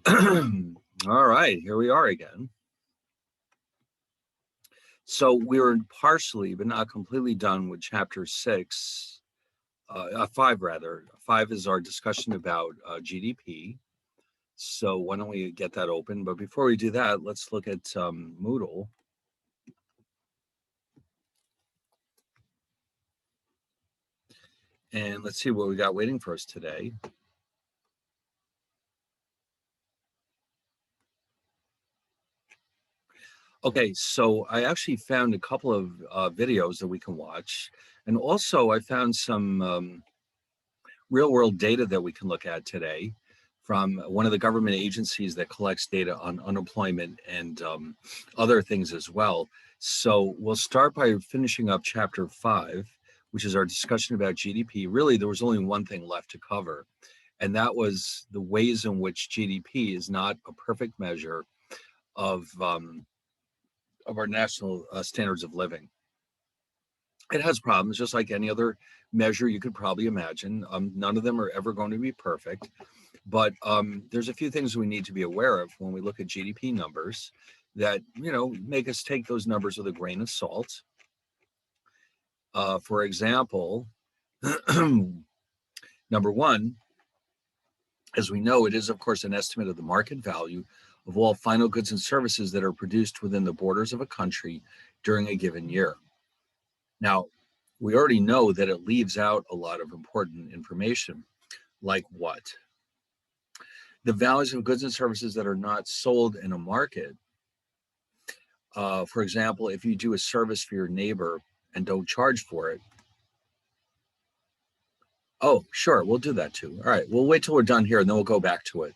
All right, here we are again. So we were partially, but not completely done with chapter five rather. Five is our discussion about GDP. So why don't we get that open? But before we do that, let's look at Moodle. And let's see what we got waiting for us today. Okay, so I actually found a couple of videos that we can watch. And also I found some real world data that we can look at today from one of the government agencies that collects data on unemployment and other things as well. So we'll start by finishing up chapter 5, which is our discussion about GDP. Really, there was only one thing left to cover, and that was the ways in which GDP is not a perfect measure of our national standards of living. It has problems, just like any other measure you could probably imagine. None of them are ever going to be perfect, but there's a few things we need to be aware of when we look at GDP numbers that make us take those numbers with a grain of salt. For example, number one, as we know, it is of course an estimate of the market value of all final goods and services that are produced within the borders of a country during a given year. Now, we already know that it leaves out a lot of important information, like what? The values of goods and services that are not sold in a market. For example, if you do a service for your neighbor and don't charge for it. Oh, sure, we'll do that too. All right, we'll wait till we're done here and then we'll go back to it.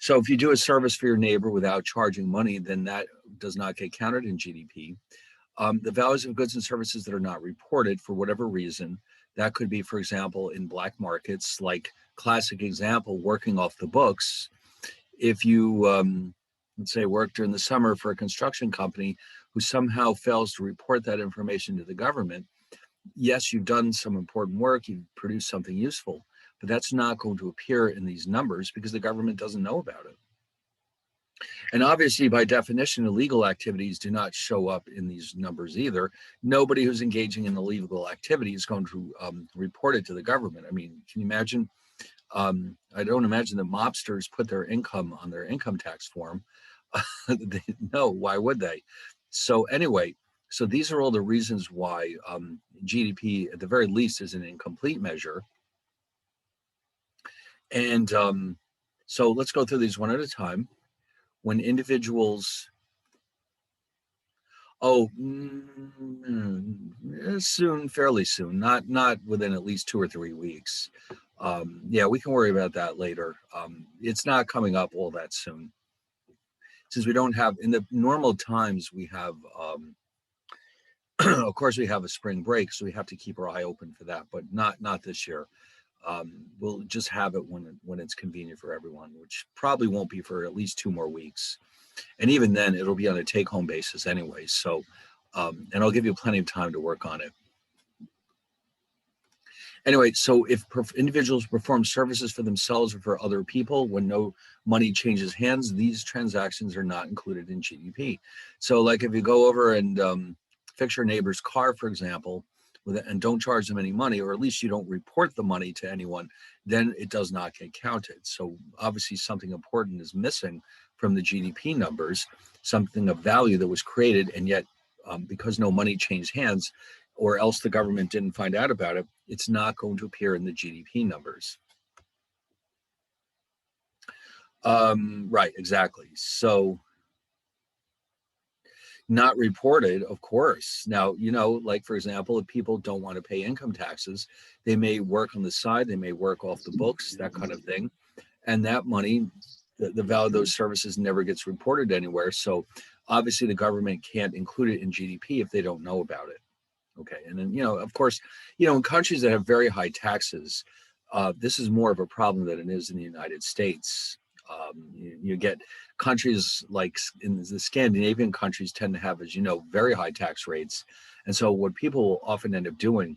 So if you do a service for your neighbor without charging money, then that does not get counted in GDP. The values of goods and services that are not reported for whatever reason, that could be, for example, in black markets, like classic example, working off the books. If you, let's say, work during the summer for a construction company who somehow fails to report that information to the government, yes, you've done some important work, you've produced something useful, but that's not going to appear in these numbers because the government doesn't know about it. And obviously, by definition, illegal activities do not show up in these numbers either. Nobody who's engaging in illegal activity is going to report it to the government. I mean, can you imagine? I don't imagine that mobsters put their income on their income tax form. No, why would they? So anyway, so these are all the reasons why GDP, at the very least, is an incomplete measure. And so let's go through these one at a time. When individuals, soon, fairly soon, not within at least 2 or 3 weeks. Yeah, we can worry about that later. It's not coming up all that soon. Since we don't have, in the normal times, we have, of course, we have a spring break, so we have to keep our eye open for that, but not this year. We'll just have it when it's convenient for everyone, which probably won't be for at least 2 more weeks. And even then, it'll be on a take-home basis anyway. So, and I'll give you plenty of time to work on it. Anyway, so if individuals perform services for themselves or for other people when no money changes hands, these transactions are not included in GDP. So like if you go over and fix your neighbor's car, for example, and don't charge them any money, or at least you don't report the money to anyone, then it does not get counted. So obviously something important is missing from the GDP numbers, something of value that was created, and yet because no money changed hands, or else the government didn't find out about it, it's not going to appear in the GDP numbers. Right, exactly. So not reported, of course. Now, like for example, if people don't want to pay income taxes, they may work on the side, they may work off the books, that kind of thing. And that money, the value of those services never gets reported anywhere. So obviously the government can't include it in GDP if they don't know about it. Okay, and then, of course, in countries that have very high taxes, this is more of a problem than it is in the United States. You get countries like in the Scandinavian countries tend to have, as you know, very high tax rates. And so what people will often end up doing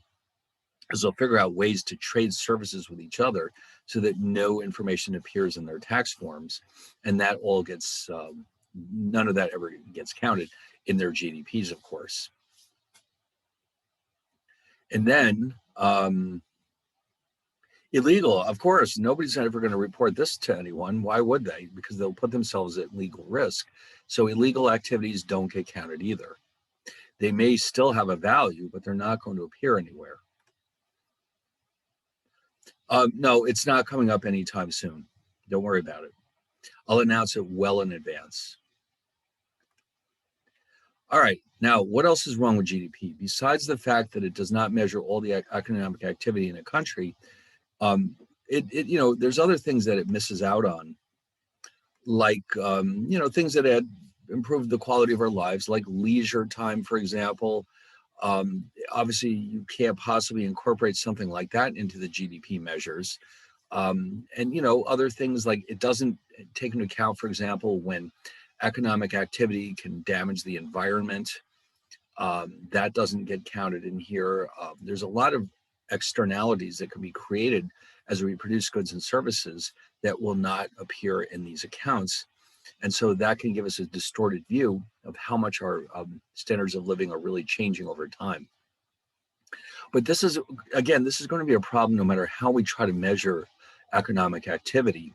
because they'll figure out ways to trade services with each other so that no information appears in their tax forms, and that all gets none of that ever gets counted in their GDPs, of course. And then illegal, of course, nobody's ever going to report this to anyone. Why would they? Because they'll put themselves at legal risk. So illegal activities don't get counted either. They may still have a value, but they're not going to appear anywhere. No, it's not coming up anytime soon. Don't worry about it. I'll announce it well in advance. All right. Now, what else is wrong with GDP? Besides the fact that it does not measure all the economic activity in a country, there's other things that it misses out on, like, things that had improved the quality of our lives, like leisure time, for example. Obviously, you can't possibly incorporate something like that into the GDP measures. And other things like it doesn't take into account, for example, when economic activity can damage the environment. That doesn't get counted in here. There's a lot of externalities that can be created as we produce goods and services that will not appear in these accounts. And so that can give us a distorted view of how much our standards of living are really changing over time. But this is going to be a problem no matter how we try to measure economic activity.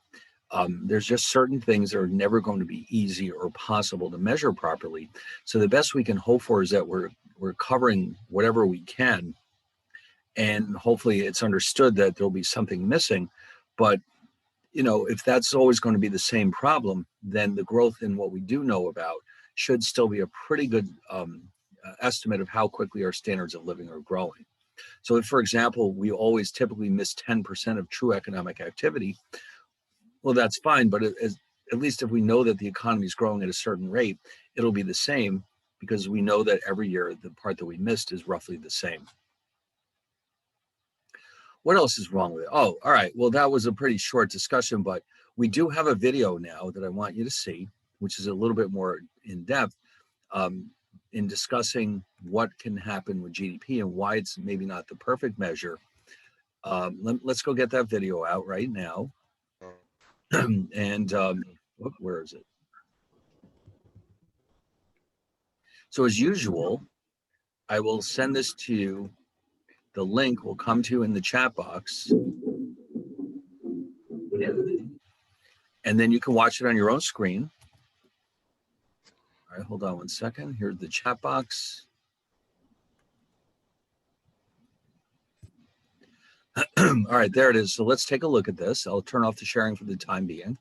There's just certain things that are never going to be easy or possible to measure properly. So the best we can hope for is that we're covering whatever we can, and hopefully it's understood that there'll be something missing. But if that's always going to be the same problem, then the growth in what we do know about should still be a pretty good estimate of how quickly our standards of living are growing. So if, for example, we always typically miss 10% of true economic activity, well, that's fine. But at least if we know that the economy is growing at a certain rate, it'll be the same, because we know that every year the part that we missed is roughly the same. What else is wrong with it? Oh, all right. Well, that was a pretty short discussion, but we do have a video now that I want you to see, which is a little bit more in depth in discussing what can happen with GDP and why it's maybe not the perfect measure. Let's go get that video out right now. And where is it? So as usual, I will send this to you. The link will come to you in the chat box. And then you can watch it on your own screen. All right, hold on one second. Here's the chat box. All right, there it is. So let's take a look at this. I'll turn off the sharing for the time being.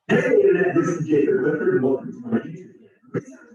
Hey, Internet, this is Jacob Clifford, and welcome to my YouTube channel.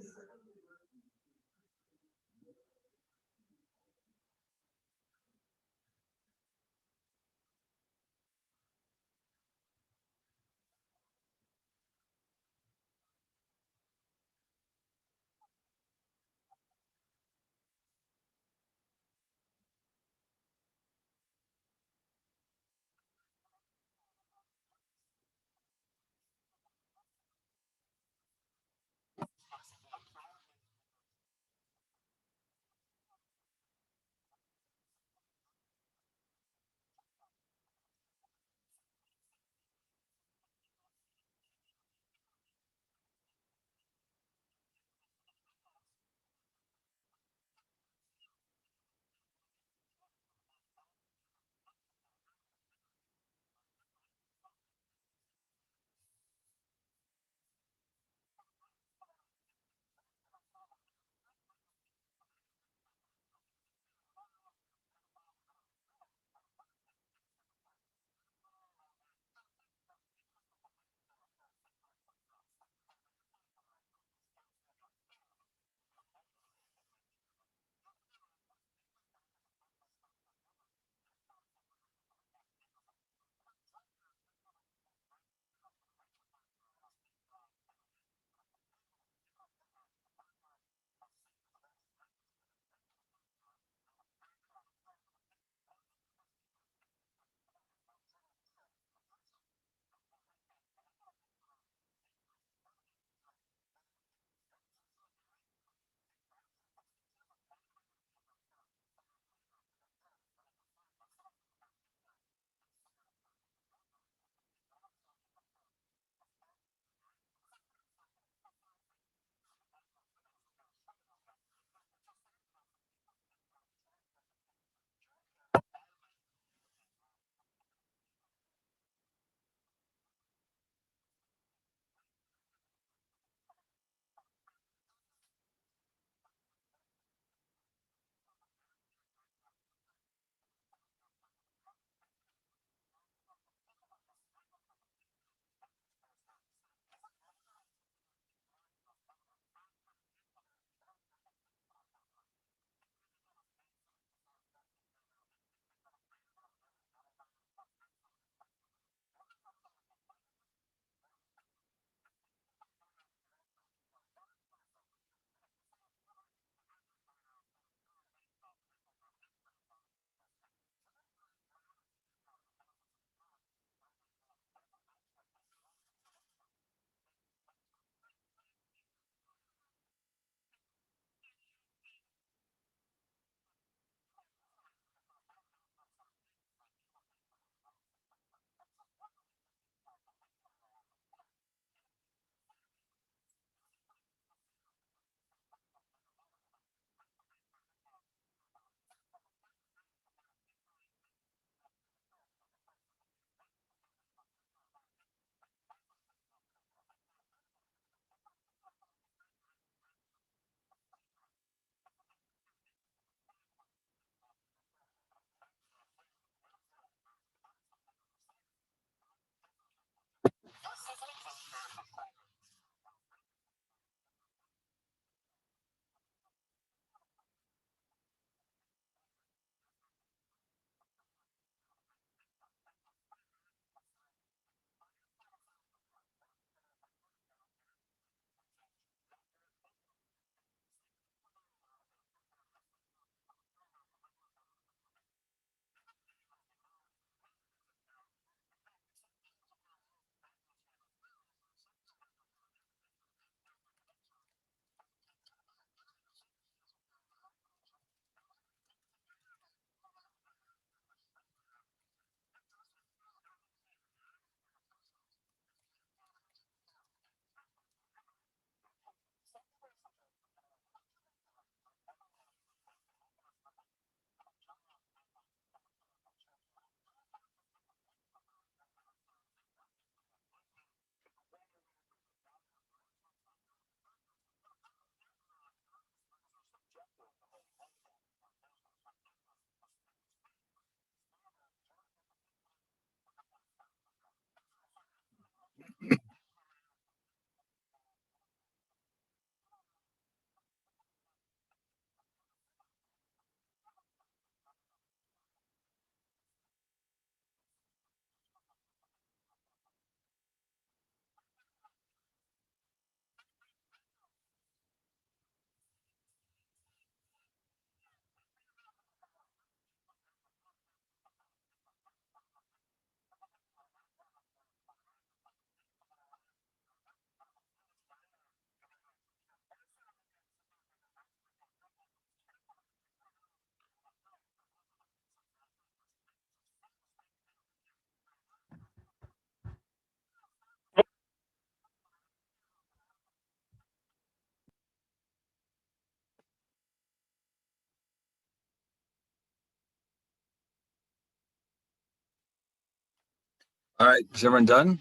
All right, is everyone done?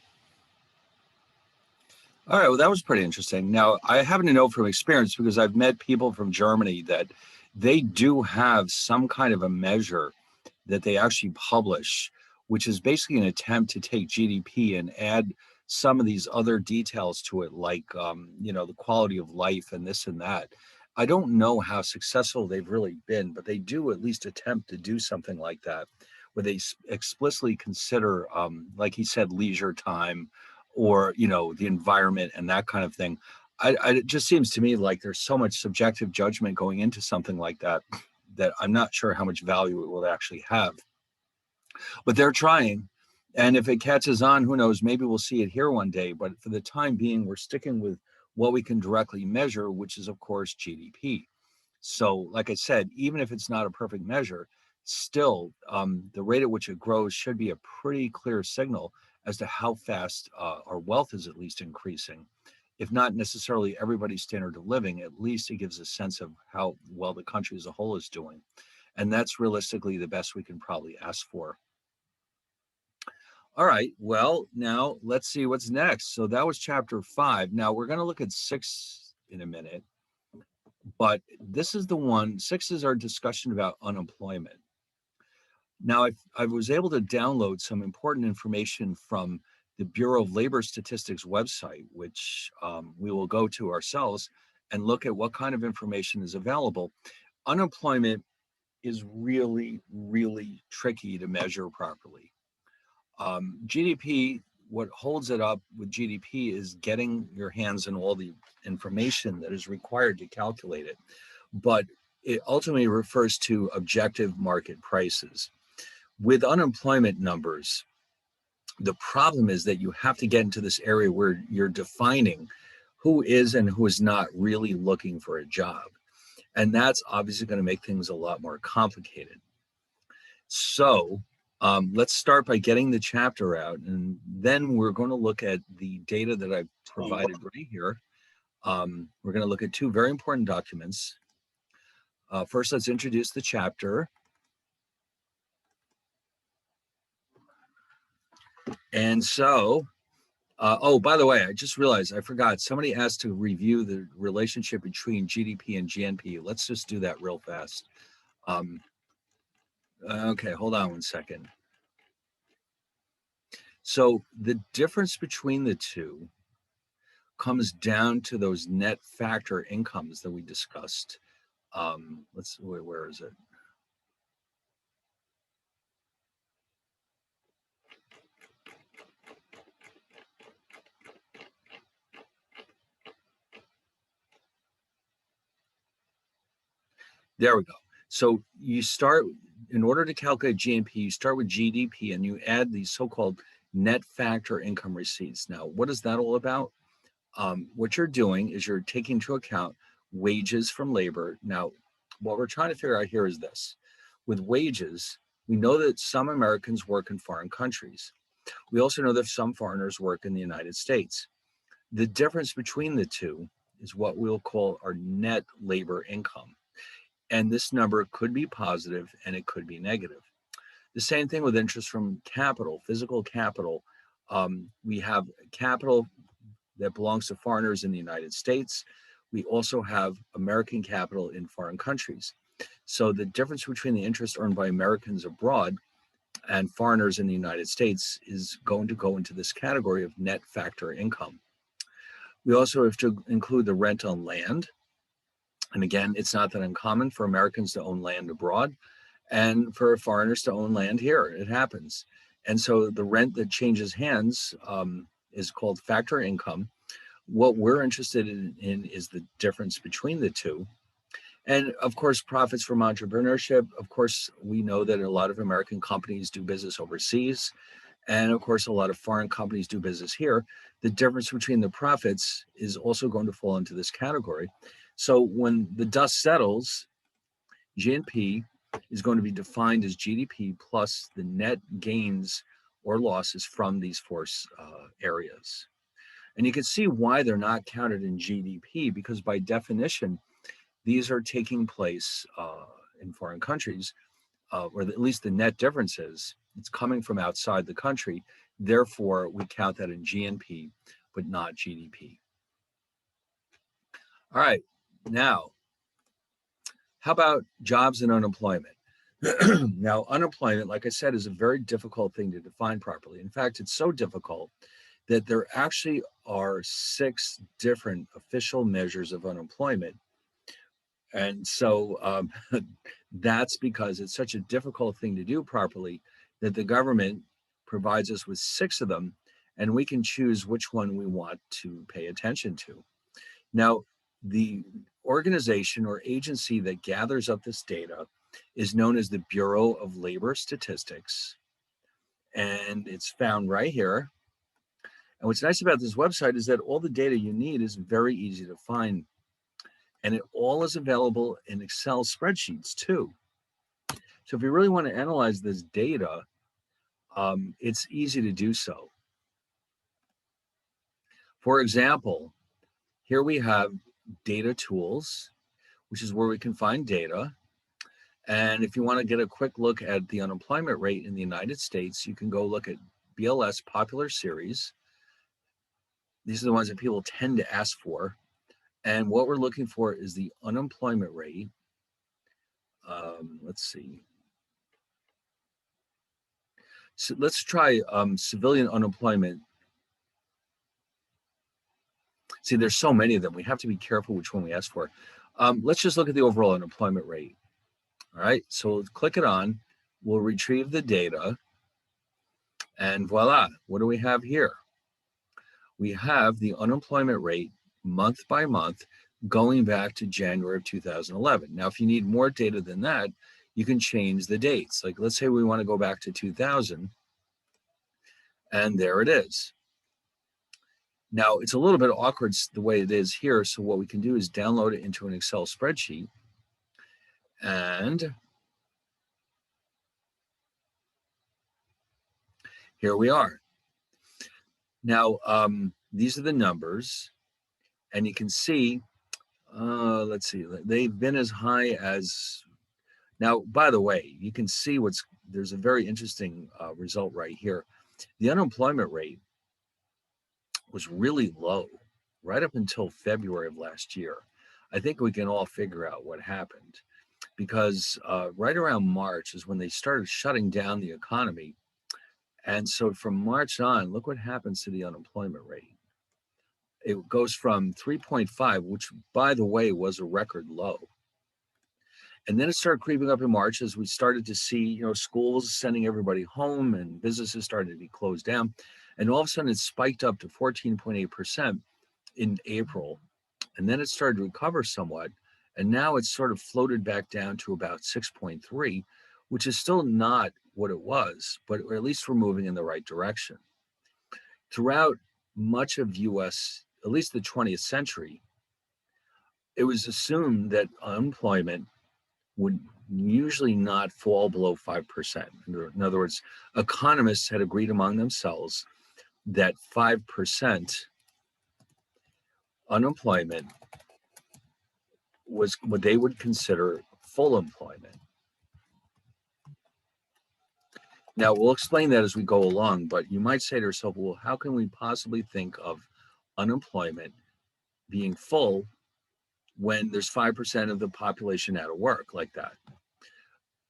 All right, well, that was pretty interesting. Now, I happen to know from experience because I've met people from Germany that they do have some kind of a measure that they actually publish, which is basically an attempt to take GDP and add some of these other details to it, like the quality of life and this and that. I don't know how successful they've really been, but they do at least attempt to do something like that, where they explicitly consider, like he said, leisure time, or the environment and that kind of thing. It just seems to me like there's so much subjective judgment going into something like that that I'm not sure how much value it will actually have. But they're trying. And if it catches on, who knows, maybe we'll see it here one day. But for the time being, we're sticking with what we can directly measure, which is, of course, GDP. So, like I said, even if it's not a perfect measure, still the rate at which it grows should be a pretty clear signal as to how fast our wealth is at least increasing. If not necessarily everybody's standard of living, at least it gives a sense of how well the country as a whole is doing. And that's realistically the best we can probably ask for. All right, well, now let's see what's next. So that was chapter 5. Now we're going to look at 6 in a minute, but this is the one. 6 is our discussion about unemployment. Now, I was able to download some important information from the Bureau of Labor Statistics website, which we will go to ourselves and look at what kind of information is available. Unemployment is really, really tricky to measure properly. GDP, what holds it up with GDP is getting your hands on all the information that is required to calculate it. But it ultimately refers to objective market prices. With unemployment numbers, the problem is that you have to get into this area where you're defining who is and who is not really looking for a job. And that's obviously going to make things a lot more complicated. So let's start by getting the chapter out, and then we're going to look at the data that I've provided right here. We're going to look at 2 very important documents. First, let's introduce the chapter. And so, oh, by the way, I just realized I forgot. Somebody asked to review the relationship between GDP and GNP. Let's just do that real fast. Okay, hold on one second. So the difference between the two comes down to those net factor incomes that we discussed. Where is it? There we go. So you start, in order to calculate GNP, you start with GDP and you add these so-called net factor income receipts. Now, what is that all about? What you're doing is you're taking into account wages from labor. Now, what we're trying to figure out here is this. With wages, we know that some Americans work in foreign countries. We also know that some foreigners work in the United States. The difference between the two is what we'll call our net labor income. And this number could be positive and it could be negative. The same thing with interest from capital, physical capital. We have capital that belongs to foreigners in the United States. We also have American capital in foreign countries. So the difference between the interest earned by Americans abroad and foreigners in the United States is going to go into this category of net factor income. We also have to include the rent on land. And again, it's not that uncommon for Americans to own land abroad and for foreigners to own land here. It happens. And so the rent that changes hands is called factor income. What we're interested in is the difference between the two. And of course, profits from entrepreneurship. Of course, we know that a lot of American companies do business overseas. And of course, a lot of foreign companies do business here. The difference between the profits is also going to fall into this category. So when the dust settles, GNP is going to be defined as GDP plus the net gains or losses from these 4 areas. And you can see why they're not counted in GDP, because by definition, these are taking place in foreign countries, or at least the net difference is it's coming from outside the country. Therefore, we count that in GNP, but not GDP. All right, now, how about jobs and unemployment? Now, unemployment, like I said, is a very difficult thing to define properly. In fact, it's so difficult that there actually are 6 different official measures of unemployment. And so that's because it's such a difficult thing to do properly that the government provides us with 6 of them, and we can choose which one we want to pay attention to. Now, the organization or agency that gathers up this data is known as the Bureau of Labor Statistics, and it's found right here. And what's nice about this website is that all the data you need is very easy to find, and it all is available in Excel spreadsheets too. So if you really want to analyze this data, it's easy to do so. For example, here we have data tools, which is where we can find data. And if you want to get a quick look at the unemployment rate in the United States, you can go look at BLS Popular Series. These are the ones that people tend to ask for. And what we're looking for is the unemployment rate. Let's see. So let's try civilian unemployment. See, there's so many of them. We have to be careful which one we ask for. Let's just look at the overall unemployment rate. All right, so we'll click it on. We'll retrieve the data. And voila, what do we have here? We have the unemployment rate month by month going back to January of 2011. Now, if you need more data than that, you can change the dates. Like, let's say we want to go back to 2000, and there it is. Now, it's a little bit awkward the way it is here, so what we can do is download it into an Excel spreadsheet, and here we are. Now, these are the numbers, and you can see, let's see, they've been as high as, now, by the way, you can see there's a very interesting result right here. The unemployment rate was really low right up until February of last year. I think we can all figure out what happened, because right around March is when they started shutting down the economy. And so from March on, look what happens to the unemployment rate. It goes from 3.5, which, by the way, was a record low. And then it started creeping up in March as we started to see, schools sending everybody home and businesses started to be closed down. And all of a sudden it spiked up to 14.8% in April. And then it started to recover somewhat. And now it's sort of floated back down to about 6.3, which is still not what it was, but at least we're moving in the right direction. Throughout much of US, at least the 20th century, it was assumed that unemployment would usually not fall below 5%. In other words, economists had agreed among themselves that 5% unemployment was what they would consider full employment. Now, we'll explain that as we go along, but you might say to yourself, well, how can we possibly think of unemployment being full when there's 5% of the population out of work like that?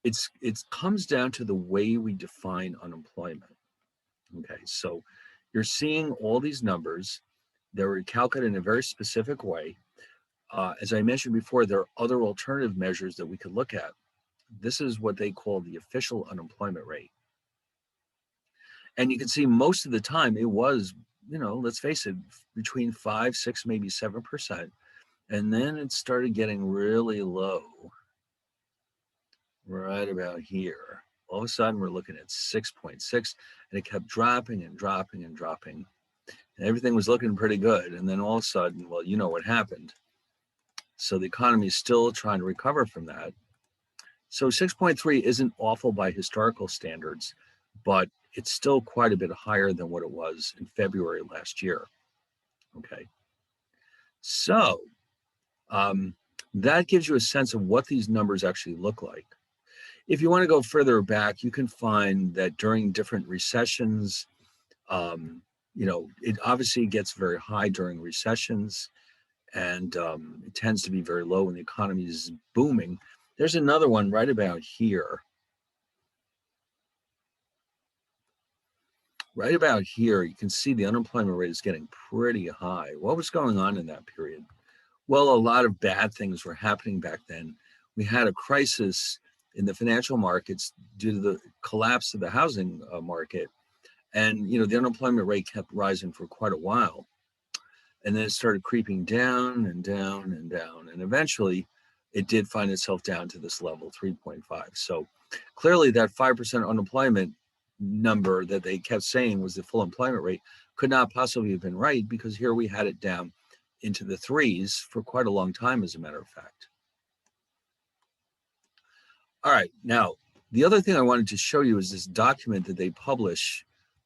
It comes down to the way we define unemployment. Okay, so you're seeing all these numbers. They're calculated in a very specific way. As I mentioned before, there are other alternative measures that we could look at. This is what they call the official unemployment rate. And you can see most of the time it was, let's face it, between 5, 6, maybe 7%. And then it started getting really low right about here. All of a sudden we're looking at 6.6, and it kept dropping and dropping and dropping. And everything was looking pretty good. And then all of a sudden, well, you know what happened. So the economy is still trying to recover from that. So 6.3 isn't awful by historical standards, but it's still quite a bit higher than what it was in February last year. Okay. So that gives you a sense of what these numbers actually look like. If you want to go further back, you can find that during different recessions, You know, it obviously gets very high during recessions, and it tends to be very low when the economy is booming. There's another one right about here. Right about here, you can see the unemployment rate is getting pretty high. What was going on in that period? Well, a lot of bad things were happening back then. We had a crisis in the financial markets due to the collapse of the housing market. And, you know, the unemployment rate kept rising for quite a while. And then it started creeping down and down and down. And eventually it did find itself down to this level, 3.5. So clearly that 5% unemployment number that they kept saying was the full employment rate could not possibly have been right, because here we had it down into the threes for quite a long time, as a matter of fact. All right, now, the other thing I wanted to show you is this document that they publish,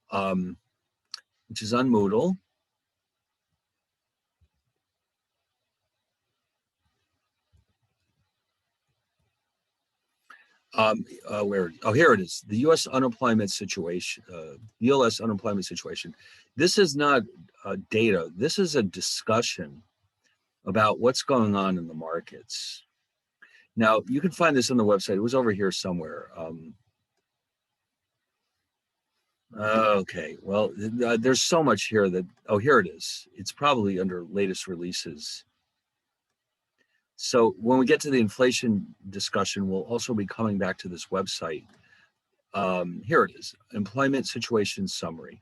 which is on Moodle. Here it is, the U.S. unemployment situation. U.S. unemployment situation. This is not data. This is a discussion about what's going on in the markets. Now, you can find this on the website. It was over here somewhere. Okay, well, there's so much here that, oh, here it is. It's probably under latest releases. So when we get to the inflation discussion, we'll also be coming back to this website. Here it is, employment situation summary.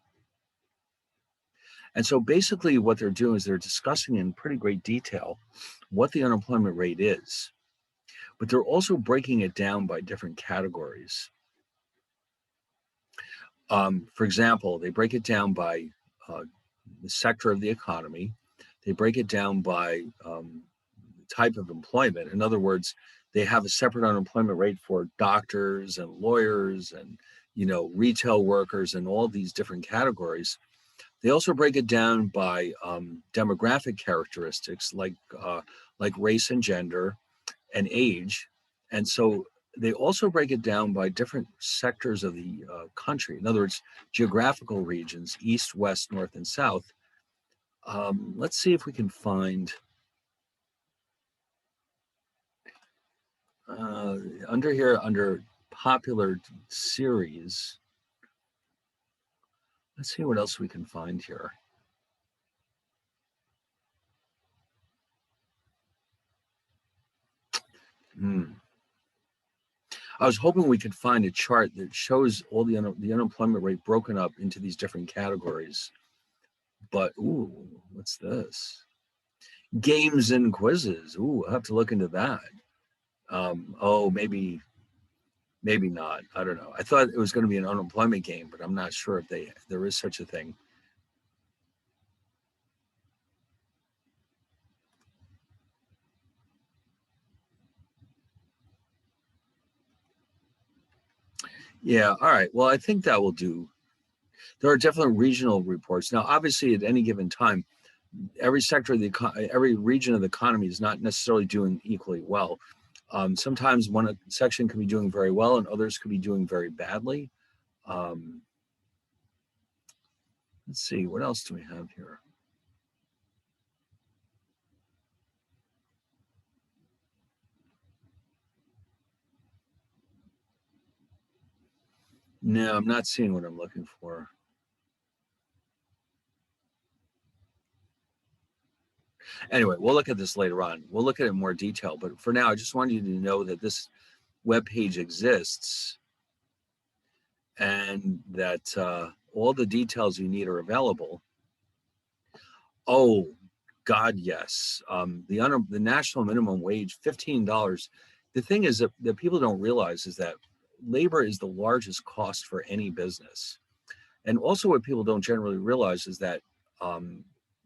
And so basically what they're doing is they're discussing in pretty great detail what the unemployment rate is, but they're also breaking it down by different categories. For example, they break it down by the sector of the economy. They break it down by type of employment. In other words, they have a separate unemployment rate for doctors and lawyers and, you know, retail workers and all these different categories. They also break it down by demographic characteristics like race and gender and age. And so they also break it down by different sectors of the country. In other words, geographical regions, east, west, north, and south. Let's see if we can find under here, under popular series. Let's see what else we can find here. I was hoping we could find a chart that shows all the unemployment rate broken up into these different categories. But, ooh, what's this? Games and quizzes. Ooh, I'll have to look into that. Oh, maybe not. I don't know. I thought it was going to be an unemployment game, but I'm not sure if there is such a thing. Yeah, all right. Well, I think that will do. There are definitely regional reports. Now, obviously, at any given time, every sector of every region of the economy is not necessarily doing equally well. Sometimes one section could be doing very well and others could be doing very badly. Let's see, what else do we have here? No, I'm not seeing what I'm looking for. Anyway, we'll look at this later on. We'll look at it in more detail. But for now, I just wanted you to know that this web page exists and that all the details you need are available. Oh, God, yes. The national minimum wage, $15. The thing is that people don't realize is that labor is the largest cost for any business. And also what people don't generally realize is that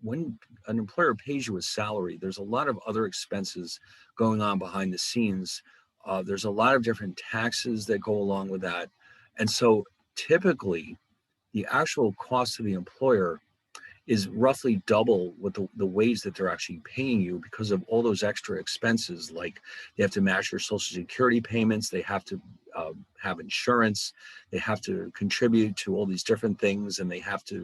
when an employer pays you a salary, there's a lot of other expenses going on behind the scenes. There's a lot of different taxes that go along with that. And so typically the actual cost to the employer is roughly double what the wage that they're actually paying you, because of all those extra expenses. Like they have to match your Social Security payments. They have to have insurance, they have to contribute to all these different things, and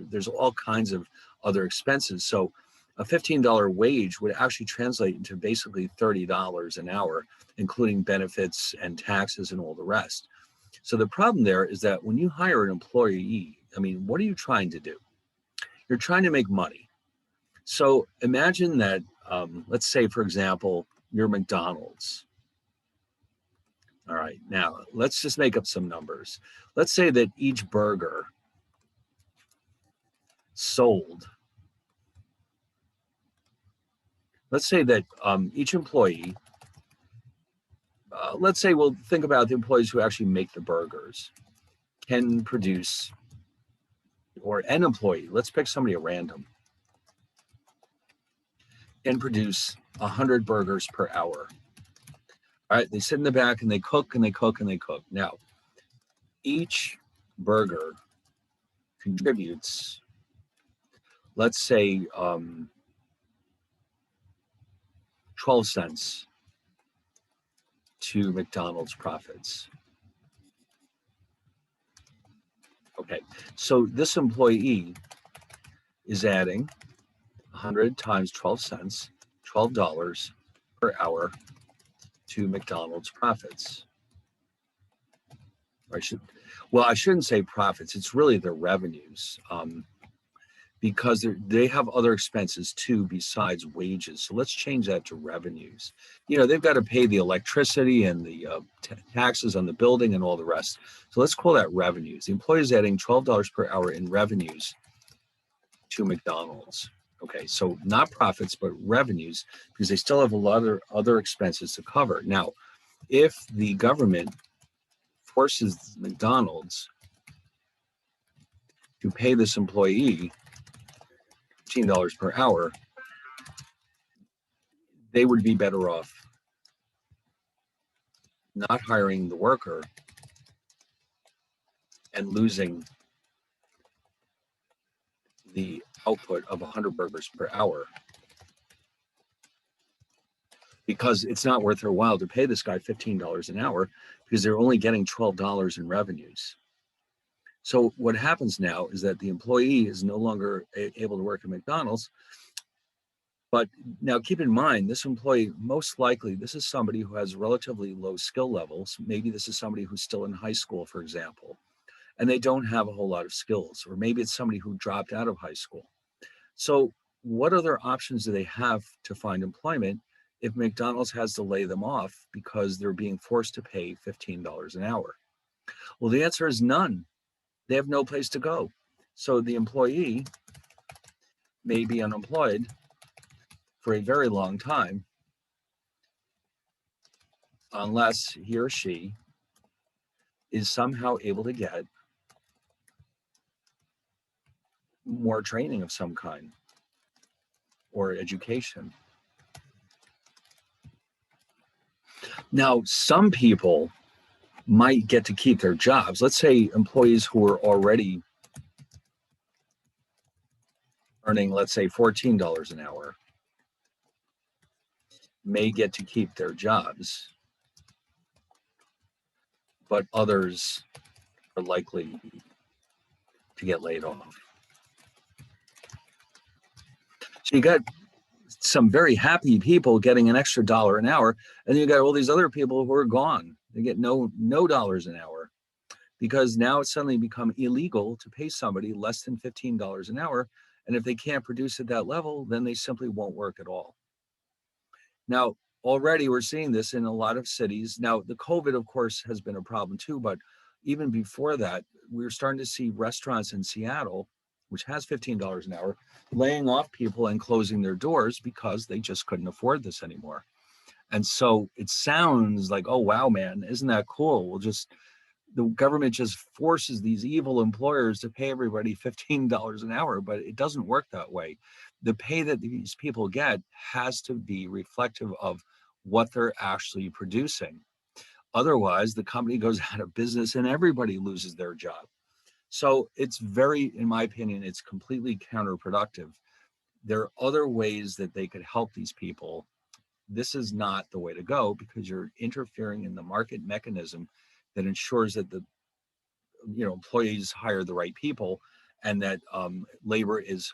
there's all kinds of other expenses. So a $15 wage would actually translate into basically $30 an hour, including benefits and taxes and all the rest. So the problem there is that when you hire an employee, I mean, what are you trying to do? You're trying to make money. So imagine that, let's say, for example, you're McDonald's. All right, now let's just make up some numbers. Let's say that each burger sold, let's say that each employee, let's say we'll think about the employees who actually make the burgers, can produce, or an employee, let's pick somebody at random, can produce 100 burgers per hour. All right, they sit in the back and they cook and they cook and they cook. Now, each burger contributes, let's say, 12 cents to McDonald's profits. Okay, so this employee is adding 100 times 12 cents, $12 per hour to McDonald's profits. I shouldn't say profits, it's really their revenues, because they have other expenses too besides wages. So let's change that to revenues. They've got to pay the electricity and the taxes on the building and all the rest. So let's call that revenues. The employee is adding $12 per hour in revenues to McDonald's. Okay, so not profits, but revenues, because they still have a lot of other expenses to cover. Now, if the government forces McDonald's to pay this employee $15 per hour, they would be better off not hiring the worker and losing the output of 100 burgers per hour, because it's not worth their while to pay this guy $15 an hour because they're only getting $12 in revenues. So what happens now is that the employee is no longer able to work at McDonald's. But now keep in mind, this employee, most likely, this is somebody who has relatively low skill levels. Maybe this is somebody who's still in high school, for example, and they don't have a whole lot of skills. Or maybe it's somebody who dropped out of high school. So what other options do they have to find employment if McDonald's has to lay them off because they're being forced to pay $15 an hour? Well, the answer is none. They have no place to go. So the employee may be unemployed for a very long time unless he or she is somehow able to get more training of some kind or education. Now, some people might get to keep their jobs. Let's say employees who are already earning, let's say, $14 an hour may get to keep their jobs, but others are likely to get laid off. So you got some very happy people getting an extra $1 an hour, and you got all these other people who are gone. They get no dollars an hour, because now it's suddenly become illegal to pay somebody less than $15 an hour. And if they can't produce at that level, then they simply won't work at all. Now, already we're seeing this in a lot of cities. Now, the COVID, of course, has been a problem too, but even before that, we're starting to see restaurants in Seattle, which has $15 an hour, laying off people and closing their doors because they just couldn't afford this anymore. And so it sounds like, oh, wow, man, isn't that cool? The government just forces these evil employers to pay everybody $15 an hour, but it doesn't work that way. The pay that these people get has to be reflective of what they're actually producing. Otherwise, the company goes out of business and everybody loses their job. So it's in my opinion, it's completely counterproductive. There are other ways that they could help these people. This is not the way to go, because you're interfering in the market mechanism that ensures that the employees hire the right people, and that labor is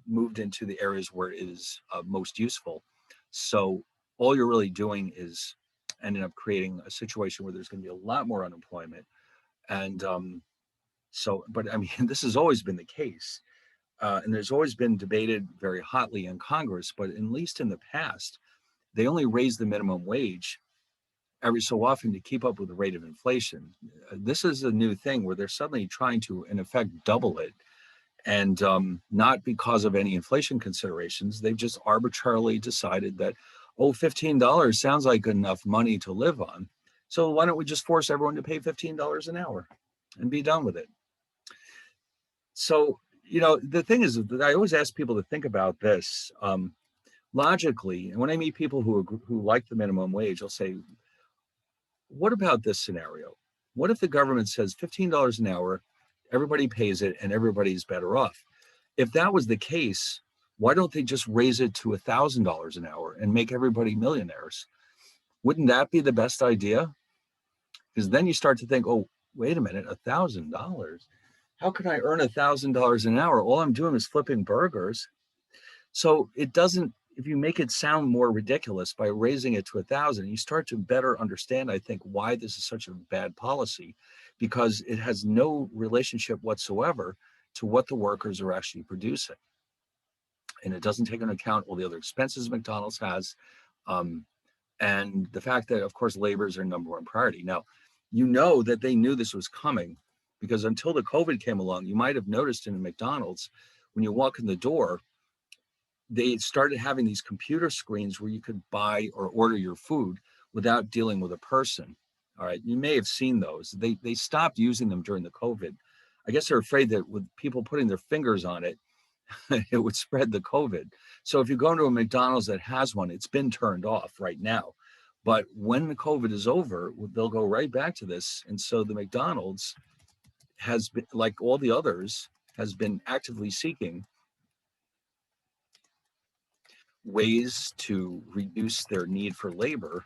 moved into the areas where it is most useful. So all you're really doing is ending up creating a situation where there's going to be a lot more unemployment. And but I mean, this has always been the case. And there's always been debated very hotly in Congress, but at least in the past, they only raised the minimum wage every so often to keep up with the rate of inflation. This is a new thing where they're suddenly trying to, in effect, double it. And not because of any inflation considerations. They've just arbitrarily decided that, oh, $15 sounds like enough money to live on. So why don't we just force everyone to pay $15 an hour and be done with it? So, the thing is that I always ask people to think about this logically. And when I meet people who like the minimum wage, I'll say, what about this scenario? What if the government says $15 an hour, everybody pays it, and everybody's better off? If that was the case, why don't they just raise it to $1,000 an hour and make everybody millionaires? Wouldn't that be the best idea? Because then you start to think, oh, wait a minute, $1,000? How can I earn $1,000 an hour? All I'm doing is flipping burgers. So it doesn't, if you make it sound more ridiculous by raising it to 1,000, you start to better understand, I think, why this is such a bad policy, because it has no relationship whatsoever to what the workers are actually producing. And it doesn't take into account all the other expenses McDonald's has. And the fact that, of course, labor is their number one priority. Now, that they knew this was coming, because until the COVID came along, you might have noticed in McDonald's, when you walk in the door, they started having these computer screens where you could buy or order your food without dealing with a person. All right, you may have seen those. They stopped using them during the COVID. I guess they're afraid that with people putting their fingers on it, it would spread the COVID. So if you go into a McDonald's that has one, it's been turned off right now. But when the COVID is over, they'll go right back to this. And so the McDonald's has been, like all the others, has been actively seeking ways to reduce their need for labor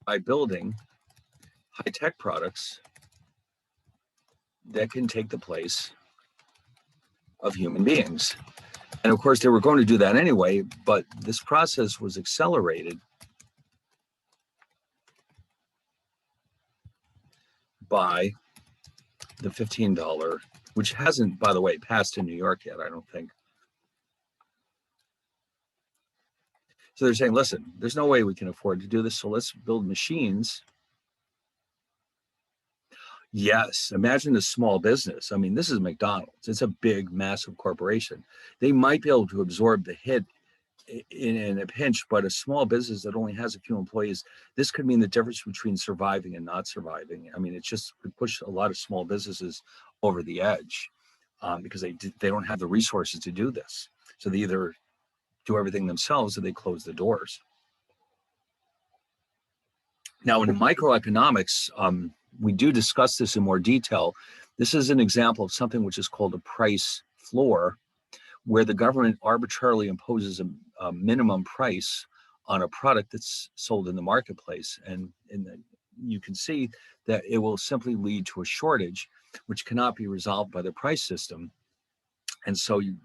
by building high-tech products that can take the place of human beings. And of course, they were going to do that anyway, but this process was accelerated by the $15, which hasn't, by the way, passed in New York yet, I don't think. So they're saying, listen, there's no way we can afford to do this, so let's build machines. Yes, imagine a small business. I mean, this is McDonald's. It's a big, massive corporation. They might be able to absorb the hit in a pinch, but a small business that only has a few employees, this could mean the difference between surviving and not surviving. I mean, it just could push a lot of small businesses over the edge because they don't have the resources to do this. So they either do everything themselves or they close the doors. Now, in microeconomics, we do discuss this in more detail. This is an example of something which is called a price floor, where the government arbitrarily imposes a minimum price on a product that's sold in the marketplace. And you can see that it will simply lead to a shortage, which cannot be resolved by the price system. And so you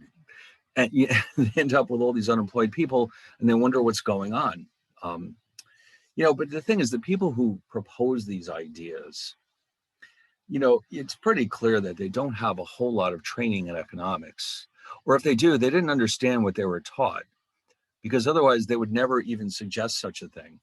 end up with all these unemployed people, and they wonder what's going on. But the thing is, the people who propose these ideas, it's pretty clear that they don't have a whole lot of training in economics. Or if they do, they didn't understand what they were taught, because otherwise they would never even suggest such a thing.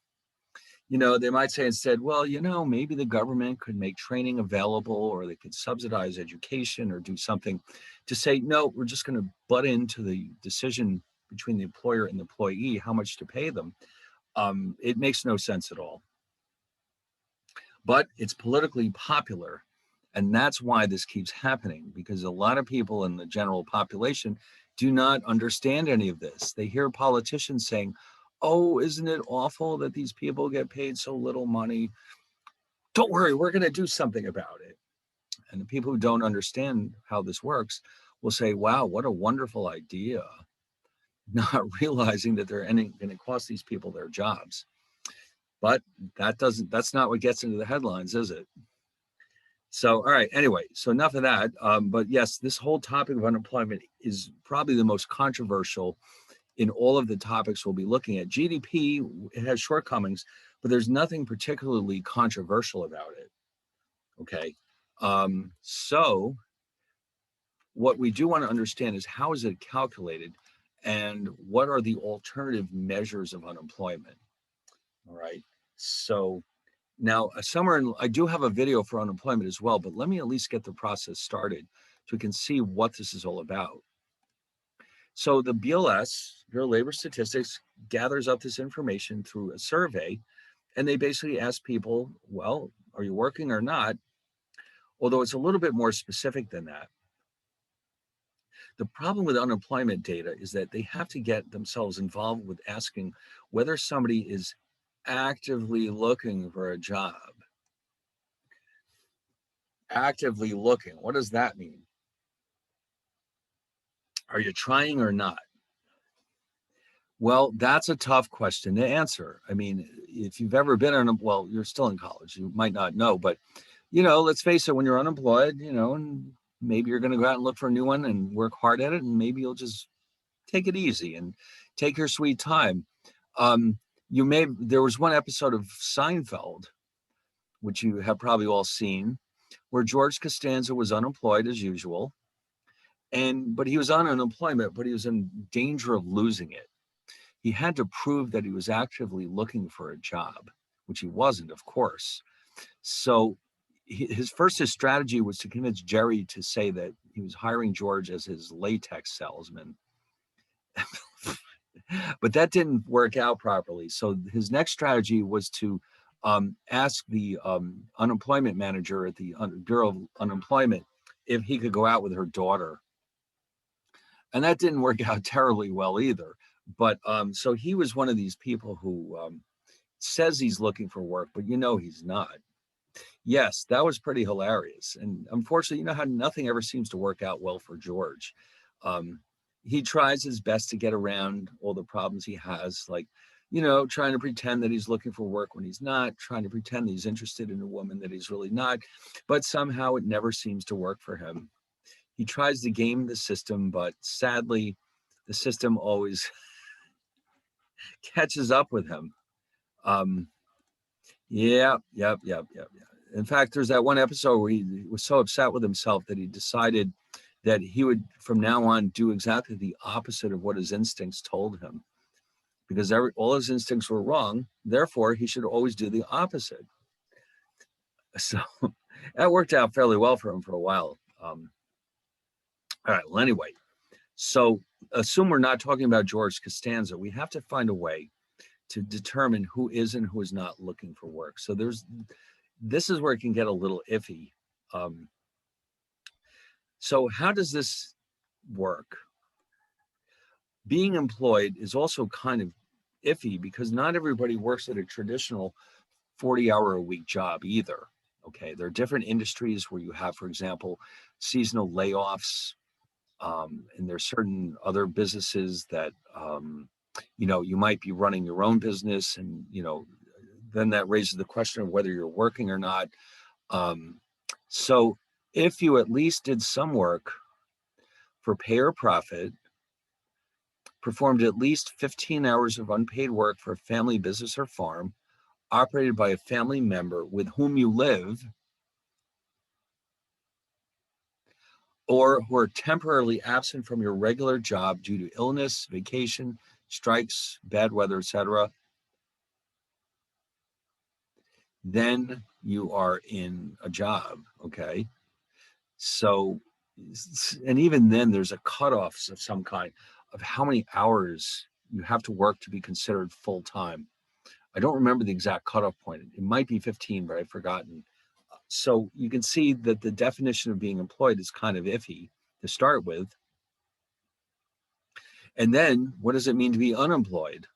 They might say instead, well, maybe the government could make training available, or they could subsidize education or do something to say, no, we're just going to butt into the decision between the employer and the employee, how much to pay them. It makes no sense at all. But it's politically popular. And that's why this keeps happening, because a lot of people in the general population do not understand any of this. They hear politicians saying, oh, isn't it awful that these people get paid so little money? Don't worry, we're going to do something about it. And the people who don't understand how this works will say, wow, what a wonderful idea, not realizing that they're going to cost these people their jobs. But that's not what gets into the headlines, is it? So, all right, anyway, so enough of that. But yes, this whole topic of unemployment is probably the most controversial in all of the topics we'll be looking at. GDP, it has shortcomings, but there's nothing particularly controversial about it. Okay. So what we do want to understand is how is it calculated and what are the alternative measures of unemployment? All right. So now I do have a video for unemployment as well, but let me at least get the process started so we can see what this is all about. So the BLS, Bureau of Labor Statistics, gathers up this information through a survey, and they basically ask people, well, are you working or not? Although it's a little bit more specific than that. The problem with unemployment data is that they have to get themselves involved with asking whether somebody is actively looking for a job. Actively looking, what does that mean? Are you trying or not? Well, that's a tough question to answer. I mean, if you've ever been well, you're still in college, you might not know, but let's face it, when you're unemployed, and maybe you're going to go out and look for a new one and work hard at it, and maybe you'll just take it easy and take your sweet time. There was one episode of Seinfeld, which you have probably all seen, where George Costanza was unemployed as usual. But he was on unemployment, but he was in danger of losing it. He had to prove that he was actively looking for a job, which he wasn't, of course. So his strategy was to convince Jerry to say that he was hiring George as his latex salesman. But that didn't work out properly. So his next strategy was to ask the unemployment manager at the Bureau of Unemployment if he could go out with her daughter. And that didn't work out terribly well either. But so he was one of these people who says he's looking for work, but he's not. Yes, that was pretty hilarious. And unfortunately, how nothing ever seems to work out well for George. He tries his best to get around all the problems he has, like, trying to pretend that he's looking for work when he's not, trying to pretend that he's interested in a woman that he's really not. But somehow it never seems to work for him. He tries to game the system, but sadly, the system always catches up with him. Yeah. In fact, there's that one episode where he was so upset with himself that he decided that he would, from now on, do exactly the opposite of what his instincts told him, because all his instincts were wrong. Therefore, he should always do the opposite. So that worked out fairly well for him for a while. All right. Well, anyway, so assume we're not talking about George Costanza. We have to find a way to determine who is and who is not looking for work. So this is where it can get a little iffy. So how does this work? Being employed is also kind of iffy because not everybody works at a traditional 40-hour-a-week job either. Okay, there are different industries where you have, for example, seasonal layoffs, and there's certain other businesses that you might be running your own business, and then that raises the question of whether you're working or not. So if you at least did some work for pay or profit, performed at least 15 hours of unpaid work for a family business or farm operated by a family member with whom you live, or who are temporarily absent from your regular job due to illness, vacation, strikes, bad weather, etc., then you are in a job, okay? So, and even then there's a cutoff of some kind of how many hours you have to work to be considered full-time. I don't remember the exact cutoff point. It might be 15, but I've forgotten. So you can see that the definition of being employed is kind of iffy to start with. And then what does it mean to be unemployed?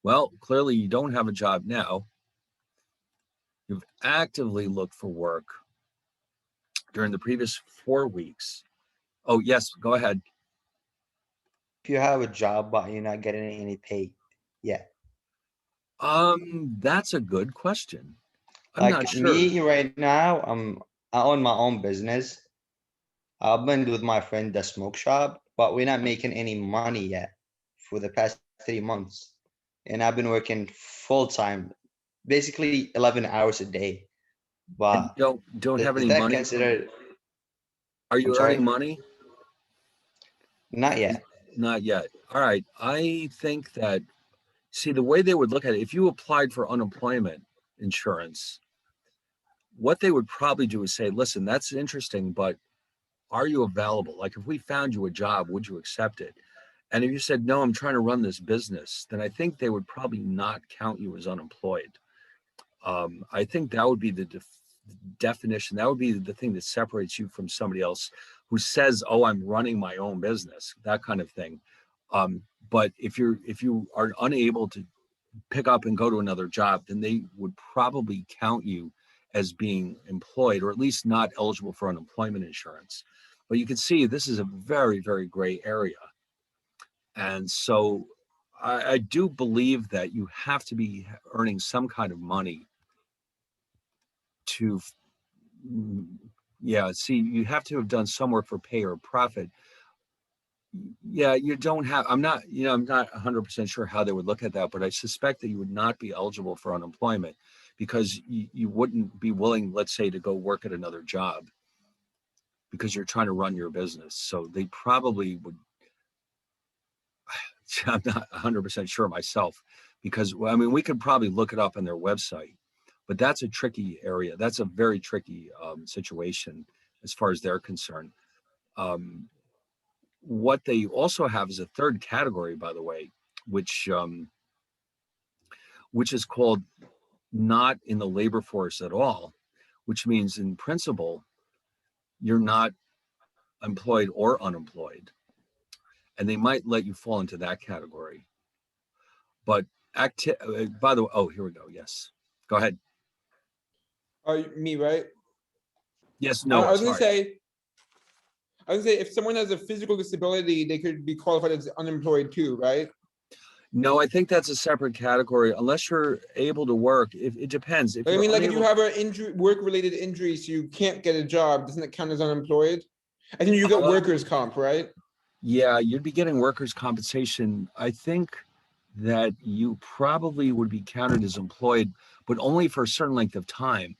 Well, clearly you don't have a job now. You've actively looked for work during the previous 4 weeks. Oh, yes, go ahead. If you have a job but you're not getting any pay yet. That's a good question. I'm not Like sure. me right now, I own my own business. I've been with my friend the smoke shop, but we're not making any money yet for the past 3 months. And I've been working full time, basically 11 hours a day. And But you don't have is any that money? considered? Are I'm you earning sorry, money? not yet. Not yet. All right. I think that, see, the way they would look at it, if you applied for unemployment insurance, what they would probably do is say, listen, that's interesting, but are you available? Like if we found you a job, would you accept it? And if you said, no, I'm trying to run this business, then I think they would probably not count you as unemployed. I think that would be the definition. That would be the thing that separates you from somebody else who says, "Oh, I'm running my own business," that kind of thing. But if you are unable to pick up and go to another job, then they would probably count you as being employed, or at least not eligible for unemployment insurance. But you can see this is a very, very gray area. And so I do believe that you have to be earning some kind of money to, yeah, see, you have to have done some work for pay or profit. Yeah, you don't have, I'm not 100% sure how they would look at that, but I suspect that you would not be eligible for unemployment because you wouldn't be willing, let's say, to go work at another job because you're trying to run your business. So they probably would, I'm not 100% sure myself because, well, I mean, we could probably look it up on their website, but that's a tricky area. That's a very tricky situation as far as they're concerned. Um, what they also have is a third category, by the way, which um, which is called not in the labor force at all, which means in principle you're not employed or unemployed, and they might let you fall into that category. But by the way, oh, here we go. Yes, go ahead. Me, right? Yes, I, Noah. I was gonna Sorry. say, I was gonna say, if someone has a physical disability, they could be qualified as unemployed too, right? No, I think that's a separate category. Unless you're able to work, if it depends. If Like, I you're mean, like if you unable, have an injury, work-related injury, so you can't get a job, doesn't it count as unemployed? I think you get um, workers' comp, right? yeah, you'd be getting workers' compensation. I think that you probably would be counted as employed, but only for a certain length of time.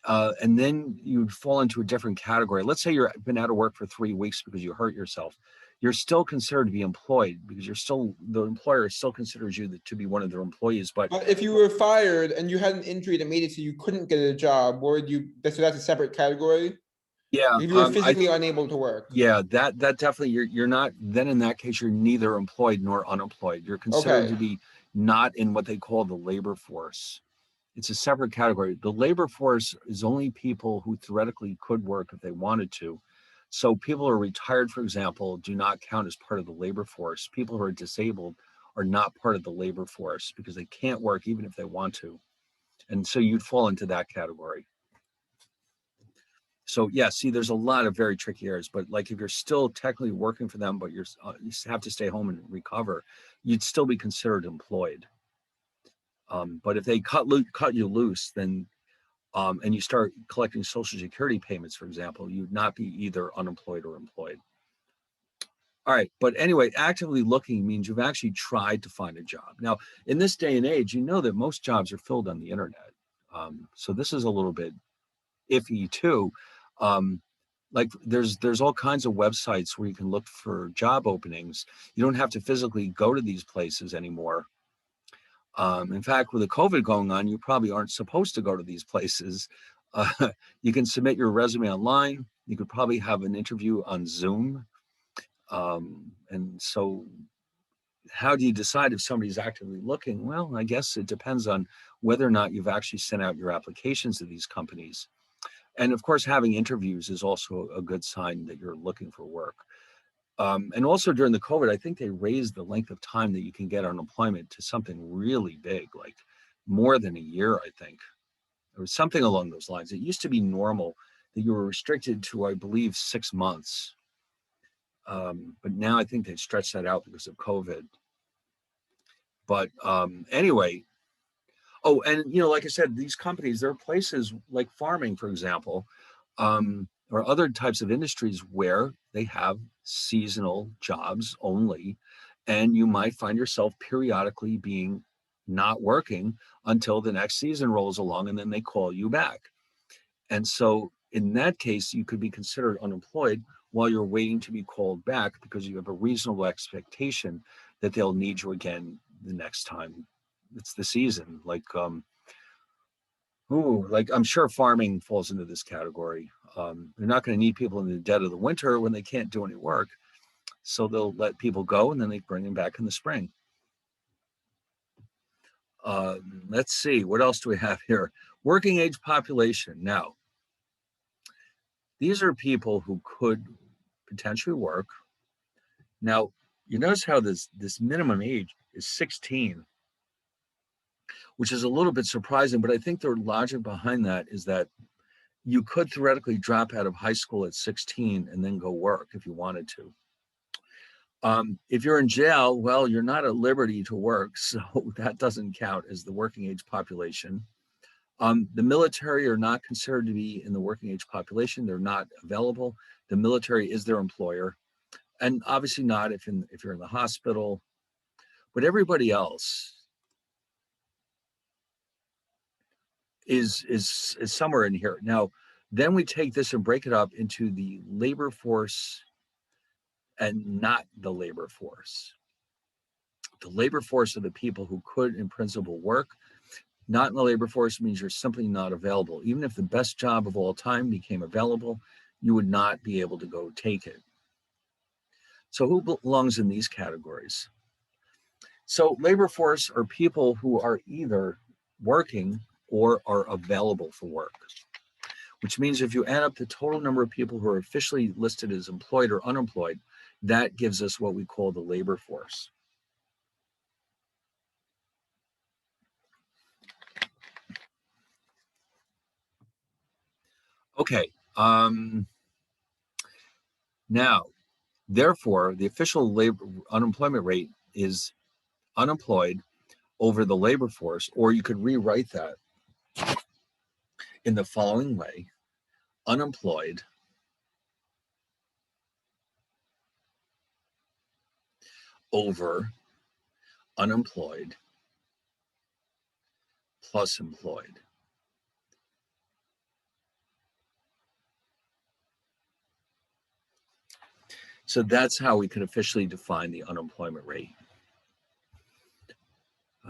And then you'd fall into a different category. Let's say you've been out of work for 3 weeks because you hurt yourself. You're still considered to be employed because you're still, the employer still considers you to be one of their employees. But But if you were fired and you had an injury that made it so you couldn't get a job, or you so that's a separate category. yeah, If you were I physically unable to work. yeah, that definitely, you're not, then in that case you're neither employed nor unemployed. You're considered Okay. to be not in what they call the labor force. It's a separate category. The labor force is only people who theoretically could work if they wanted to. So people who are retired, for example, do not count as part of the labor force. People who are disabled are not part of the labor force because they can't work even if they want to. And so you'd fall into that category. So yeah, see, there's a lot of very tricky areas, but like if you're still technically working for them, but you have to stay home and recover, you'd still be considered employed. But if they cut you loose, then and you start collecting Social Security payments, for example, you'd not be either unemployed or employed. All right. But anyway, actively looking means you've actually tried to find a job. Now, in this day and age, you know that most jobs are filled on the internet. So this is a little bit iffy too. Um, like there's all kinds of websites where you can look for job openings. You don't have to physically go to these places anymore. In fact, with the COVID going on, you probably aren't supposed to go to these places. Uh, you can submit your resume online. You could probably have an interview on Zoom. And so, how do you decide if somebody's actively looking? Well, I guess it depends on whether or not you've actually sent out your applications to these companies. And of course, having interviews is also a good sign that you're looking for work. And also during the COVID, I think they raised the length of time that you can get unemployment to something really big, like more than a year, I think. It was something along those lines. It used to be normal that you were restricted to, I believe, 6 months. But now I think they've stretched that out because of COVID. But anyway, Oh, and like I said, these companies, there are places like farming, for example, or other types of industries where they have seasonal jobs only, and you might find yourself periodically being not working until the next season rolls along, and then they call you back. And so in that case, you could be considered unemployed while you're waiting to be called back because you have a reasonable expectation that they'll need you again the next time it's the season. Like I'm sure farming falls into this category. They're not going to need people in the dead of the winter when they can't do any work, so they'll let people go and then they bring them back in the spring. Let's see, what else do we have here? Working age population. Now, these are people who could potentially work. Now, you notice how this minimum age is 16, which is a little bit surprising, but I think the logic behind that is that you could theoretically drop out of high school at 16 and then go work if you wanted to. If you're in jail, well, you're not at liberty to work, so that doesn't count as the working age population. The military are not considered to be in the working age population. They're not available. The military is their employer, and obviously not if you're in the hospital. But everybody else is somewhere in here. Now, then we take this and break it up into the labor force and not the labor force. The labor force are the people who could, in principle, work. Not in the labor force means you're simply not available. Even if the best job of all time became available, you would not be able to go take it. So who belongs in these categories? So labor force are people who are either working or are available for work, which means if you add up the total number of people who are officially listed as employed or unemployed, that gives us what we call the labor force. Okay. Now, therefore, the official labor unemployment rate is unemployed over the labor force, or you could rewrite that in the following way: unemployed over unemployed plus employed. So that's how we can officially define the unemployment rate.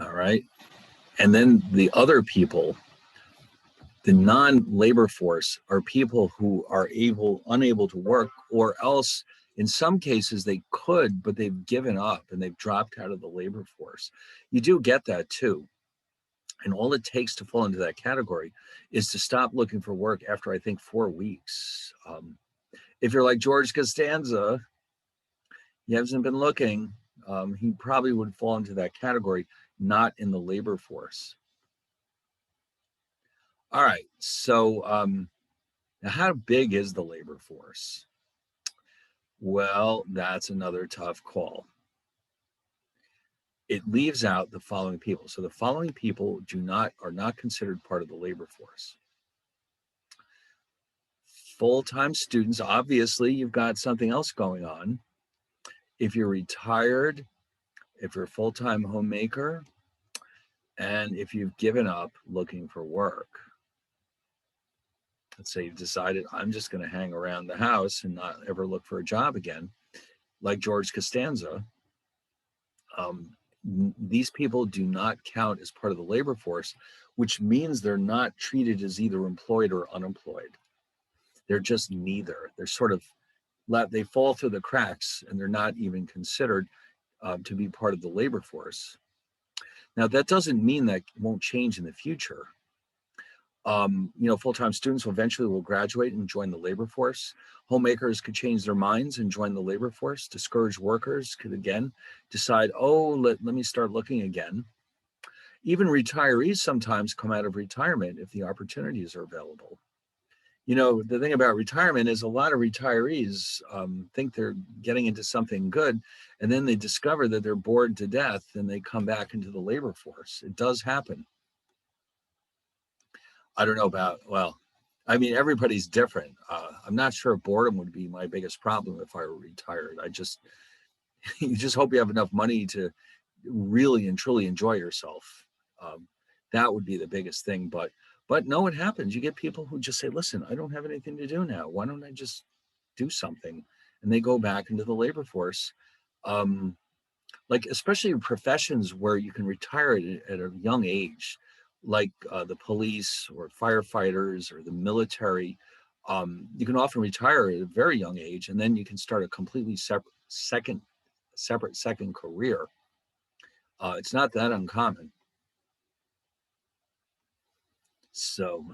All right. And then the other people, the non-labor force, are people who are unable to work, or else in some cases they could, but they've given up and they've dropped out of the labor force. You do get that too. And all it takes to fall into that category is to stop looking for work after, I think, 4 weeks. If you're like George Costanza, he hasn't been looking, he probably would fall into that category, not in the labor force. All right, so now how big is the labor force? Well, that's another tough call. It leaves out the following people. So the following people are not considered part of the labor force. Full-time students, obviously, you've got something else going on. If you're retired, if you're a full-time homemaker, and if you've given up looking for work. Let's say you've decided, I'm just going to hang around the house and not ever look for a job again, like George Costanza. These people do not count as part of the labor force, which means they're not treated as either employed or unemployed. They're just neither. They're sort of, they fall through the cracks and they're not even considered to be part of the labor force. Now, that doesn't mean that won't change in the future. Full-time students eventually will graduate and join the labor force. Homemakers could change their minds and join the labor force. Discouraged workers could again decide, let me start looking again. Even retirees sometimes come out of retirement if the opportunities are available. The thing about retirement is a lot of retirees think they're getting into something good, and then they discover that they're bored to death and they come back into the labor force. It does happen. I don't know about, well, I mean, everybody's different. I'm not sure boredom would be my biggest problem if I were retired. You just hope you have enough money to really and truly enjoy yourself. Um, that would be the biggest thing. But no, it happens. You get people who just say, listen, I don't have anything to do now. Why don't I just do something? And they go back into the labor force. Um, like especially in professions where you can retire at a young age, like the police or firefighters or the military. You can often retire at a very young age, and then you can start a completely separate second career. It's not that uncommon. So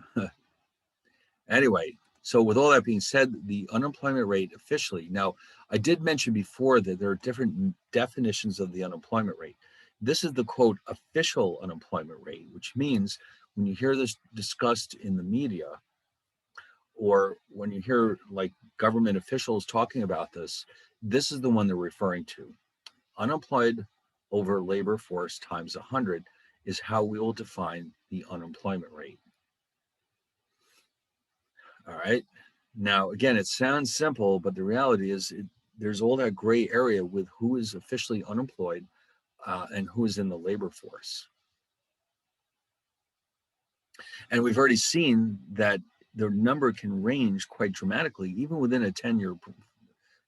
anyway, so with all that being said, the unemployment rate officially, now I did mention before that there are different definitions of the unemployment rate. This is the quote official unemployment rate, which means when you hear this discussed in the media, or when you hear like government officials talking about this, this is the one they're referring to. Unemployed over labor force times 100 is how we will define the unemployment rate. All right. Now, again, it sounds simple, but the reality is there's all that gray area with who is officially unemployed and who is in the labor force. And we've already seen that the number can range quite dramatically, even within a 10-year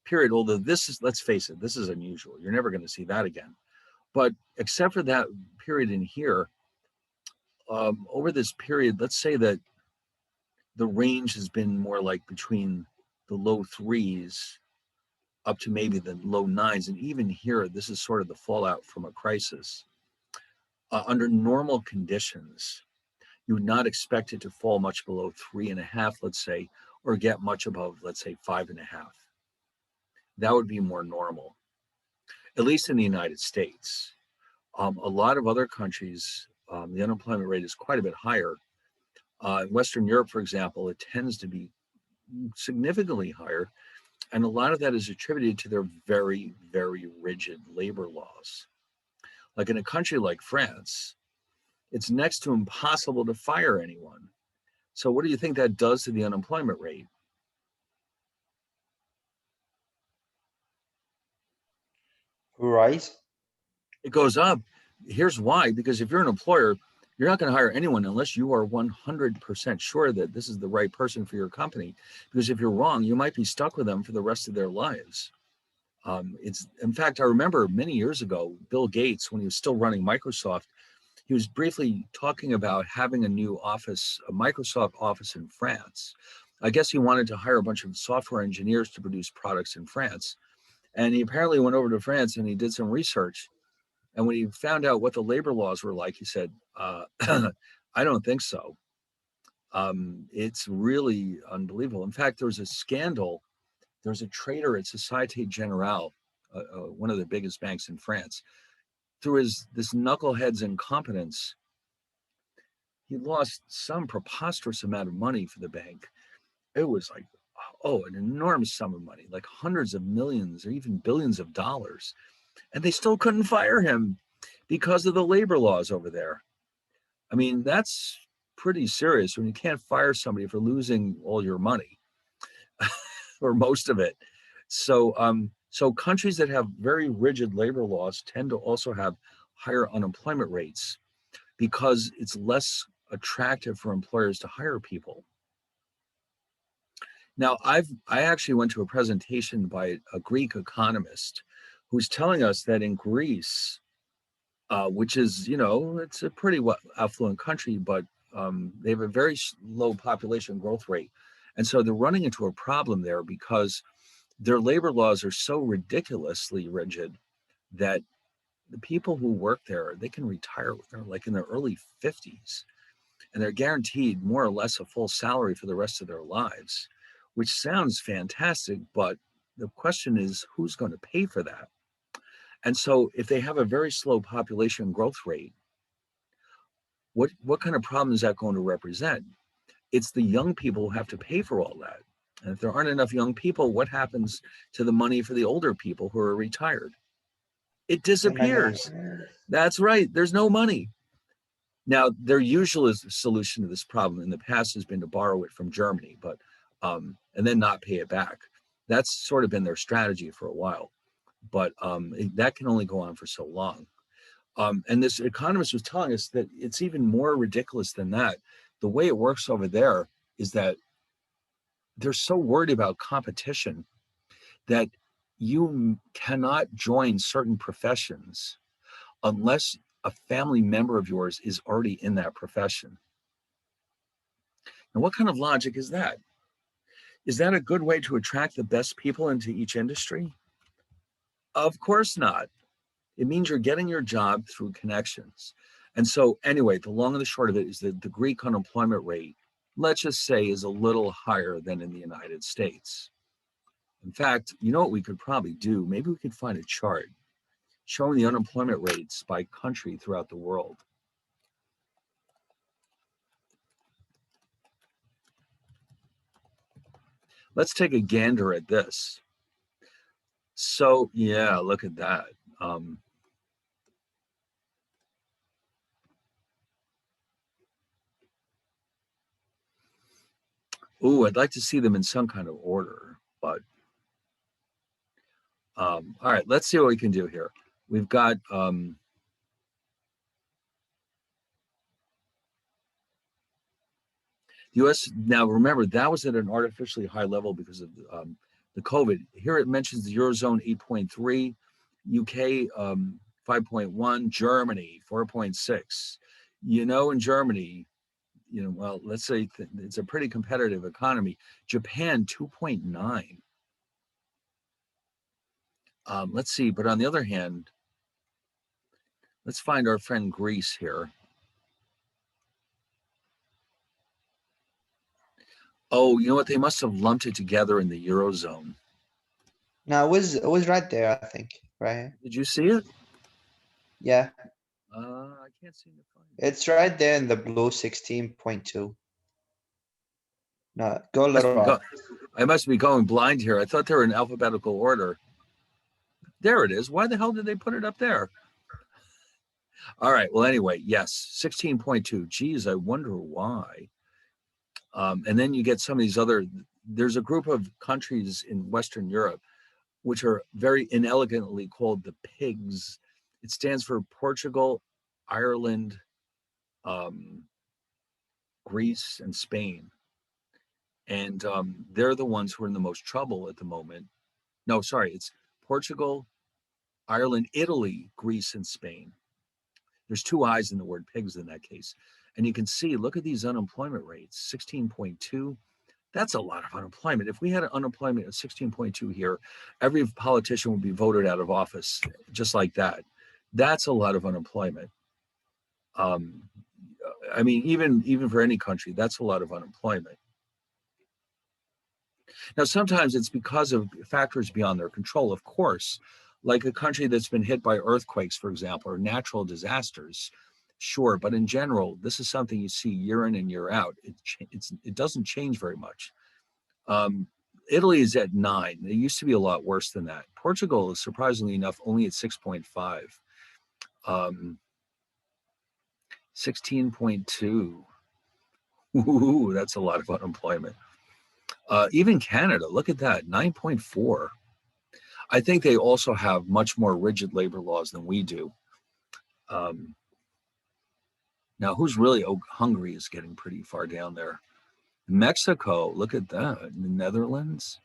period, although this is, let's face it, this is unusual. You're never going to see that again. But except for that period in here, over this period, let's say that the range has been more like between the low threes up to maybe the low nines. And even here, this is sort of the fallout from a crisis. Under normal conditions, you would not expect it to fall much below 3.5, let's say, or get much above, let's say, 5.5. That would be more normal, at least in the United States. A lot of other countries, the unemployment rate is quite a bit higher. In Western Europe, for example, it tends to be significantly higher. And a lot of that is attributed to their very, very rigid labor laws. Like in a country like France, it's next to impossible to fire anyone. So what do you think that does to the unemployment rate? Right? It goes up. Here's why, because if you're an employer, you're not going to hire anyone unless you are 100% sure that this is the right person for your company. Because if you're wrong, you might be stuck with them for the rest of their lives. In fact, I remember many years ago, Bill Gates, when he was still running Microsoft, he was briefly talking about having a new office, a Microsoft office in France. I guess he wanted to hire a bunch of software engineers to produce products in France. And he apparently went over to France and he did some research. And when he found out what the labor laws were like, he said, I don't think so. It's really unbelievable. In fact, there was a scandal. There's a trader at Societe Generale, one of the biggest banks in France. Through this knucklehead's incompetence, he lost some preposterous amount of money for the bank. It was like, an enormous sum of money, like hundreds of millions or even billions of dollars. And they still couldn't fire him because of the labor laws over there. I mean, that's pretty serious when you can't fire somebody for losing all your money or most of it. So, so countries that have very rigid labor laws tend to also have higher unemployment rates because it's less attractive for employers to hire people. Now, I actually went to a presentation by a Greek economist who's telling us that in Greece, which is, it's a pretty affluent country, but they have a very low population growth rate. And so they're running into a problem there because their labor laws are so ridiculously rigid that the people who work there, they can retire when they're like in their early 50s. And they're guaranteed more or less a full salary for the rest of their lives, which sounds fantastic, but the question is, who's going to pay for that? And so if they have a very slow population growth rate, what kind of problem is that going to represent? It's the young people who have to pay for all that. And if there aren't enough young people, what happens to the money for the older people who are retired? It disappears. That's right. There's no money. Now, their usual solution to this problem in the past has been to borrow it from Germany, but and then not pay it back. That's sort of been their strategy for a while, but that can only go on for so long. And this economist was telling us that it's even more ridiculous than that. The way it works over there is that they're so worried about competition that you cannot join certain professions unless a family member of yours is already in that profession. Now, what kind of logic is that? Is that a good way to attract the best people into each industry? Of course not. It means you're getting your job through connections. And so anyway, the long and the short of it is that the Greek unemployment rate, let's just say, is a little higher than in the United States. In fact, you know what we could probably do? Maybe we could find a chart showing the unemployment rates by country throughout the world. Let's take a gander at this. So yeah, look at that. I'd like to see them in some kind of order, but all right, let's see what we can do here. We've got US. Now remember, that was at an artificially high level because of the COVID. Here it mentions the Eurozone 8.3, UK 5.1, Germany 4.6. You know, in Germany, you know, well, let's say it's a pretty competitive economy. Japan 2.9. Let's see, but on the other hand, let's find our friend Greece here. Oh, you know what? They must have lumped it together in the Eurozone. No, it was right there, I think, right? Did you see it? Yeah, I can't seem to find it. it's right there in the blue 16.2. No, go a Must little be up. I must be going blind here. I thought they were in alphabetical order. There it is. Why the hell did they put it up there? All right. Well, anyway, yes, 16.2. Geez, I wonder why. And then you get some of these other, there's a group of countries in Western Europe which are very inelegantly called the PIGS. It stands for Portugal, Ireland, Greece, and Spain. And they're the ones who are in the most trouble at the moment. No, sorry, it's Portugal, Ireland, Italy, Greece, and Spain. There's two I's in the word pigs in that case. And you can see, look at these unemployment rates, 16.2. That's a lot of unemployment. If we had an unemployment of 16.2 here, every politician would be voted out of office just like that. That's a lot of unemployment. I mean, even for any country, that's a lot of unemployment. Now, sometimes it's because of factors beyond their control, of course, like a country that's been hit by earthquakes, for example, or natural disasters. Sure, but in general, this is something you see year in and year out. It doesn't change very much. Italy is at 9. It used to be a lot worse than that. Portugal is surprisingly enough only at 6.5. 16.2. Ooh, that's a lot of unemployment. Even Canada, look at that, 9.4. I think they also have much more rigid labor laws than we do. Now, who's really Hungary is getting pretty far down there. Mexico, look at that. The Netherlands.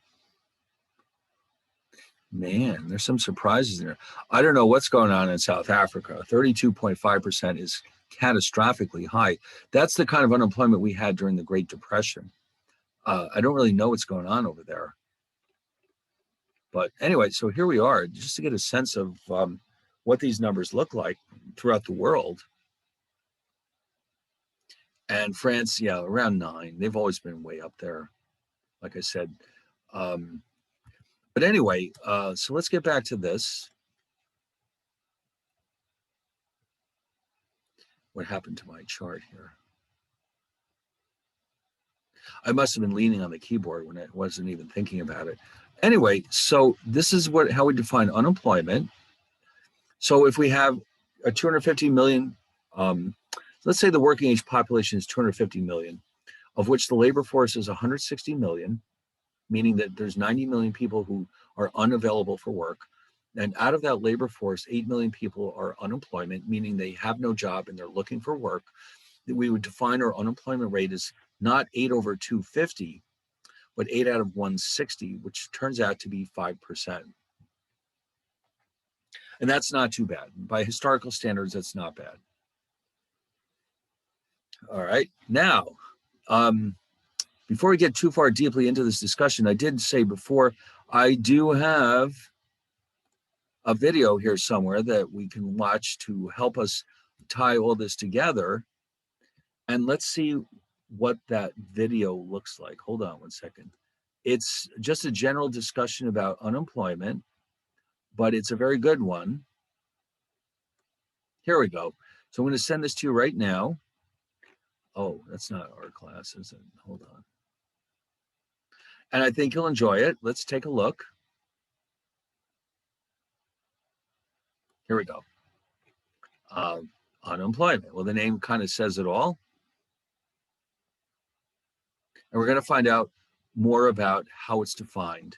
Man, there's some surprises there. I don't know what's going on in South Africa. 32.5% is catastrophically high. That's the kind of unemployment we had during the Great Depression. I don't really know what's going on over there. But anyway, so here we are, just to get a sense of what these numbers look like throughout the world. And France, yeah, around 9. They've always been way up there, like I said. But anyway, so let's get back to this. What happened to my chart here? I must have been leaning on the keyboard when I wasn't even thinking about it. Anyway, so this is how we define unemployment. So if we have a 250 million, let's let's say the working age population is 250 million, of which the labor force is 160 million, meaning that there's 90 million people who are unavailable for work. And out of that labor force, 8 million people are unemployment, meaning they have no job and they're looking for work. We would define our unemployment rate as not 8 over 250, but 8 out of 160, which turns out to be 5%. And that's not too bad. By historical standards, that's not bad. All right. Now, before we get too far deeply into this discussion, I did say before, I do have a video here somewhere that we can watch to help us tie all this together. And let's see what that video looks like. Hold on one second. It's just a general discussion about unemployment, but it's a very good one. Here we go. So I'm going to send this to you right now. Oh, that's not our class, is it? Hold on. And I think you'll enjoy it. Let's take a look. Here we go. Unemployment. Well, the name kind of says it all. And we're going to find out more about how it's defined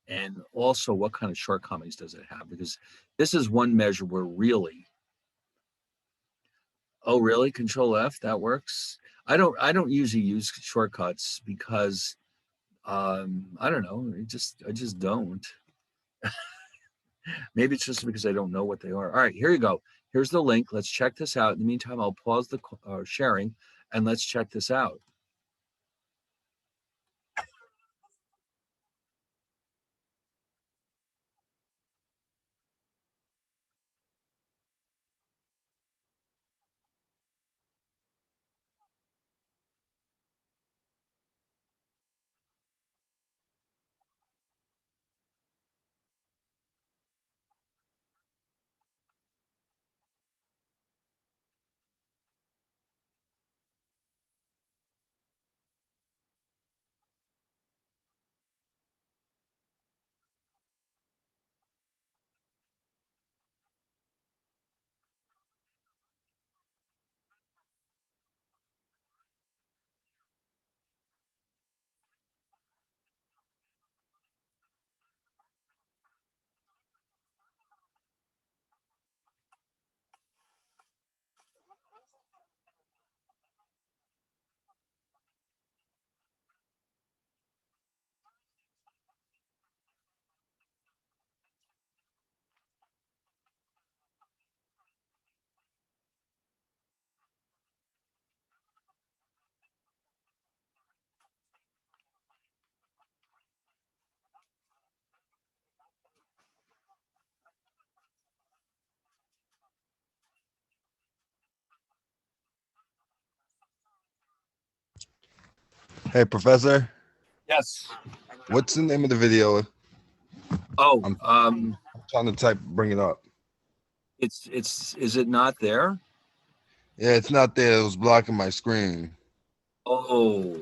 and also what kind of shortcomings does it have, because this is one measure where really, oh, really? Control F, that works. I don't usually use shortcuts because I don't know. I just don't. Maybe it's just because I don't know what they are. All right, here you go. Here's the link. Let's check this out. In the meantime, I'll pause the sharing and let's check this out. Hey, Professor, Yes. what's the name of the video? Oh, I'm trying to bring it up. is it not there? Yeah, it's not there. It was blocking my screen. Oh,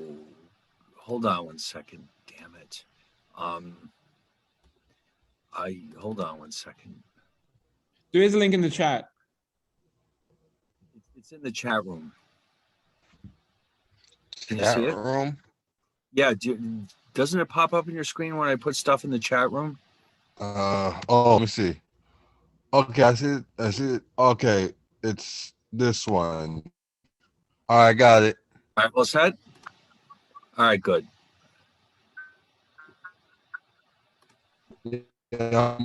hold on one second. Damn it. Hold on one second. There is a link in the chat. It's in the chat room. Can you Chat see it? room. Yeah. Doesn't it pop up in your screen when I put stuff in the chat room? Oh, let me see. Okay, I see it. I see it. Okay, it's this one. All right, got it. All right, all set? All right, good. Yeah,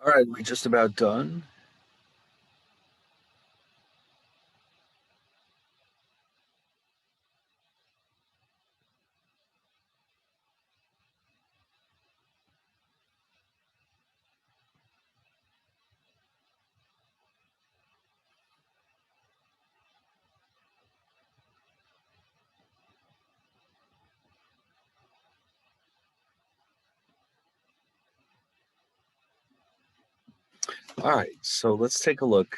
All right, we just about done. All right, so let's take a look.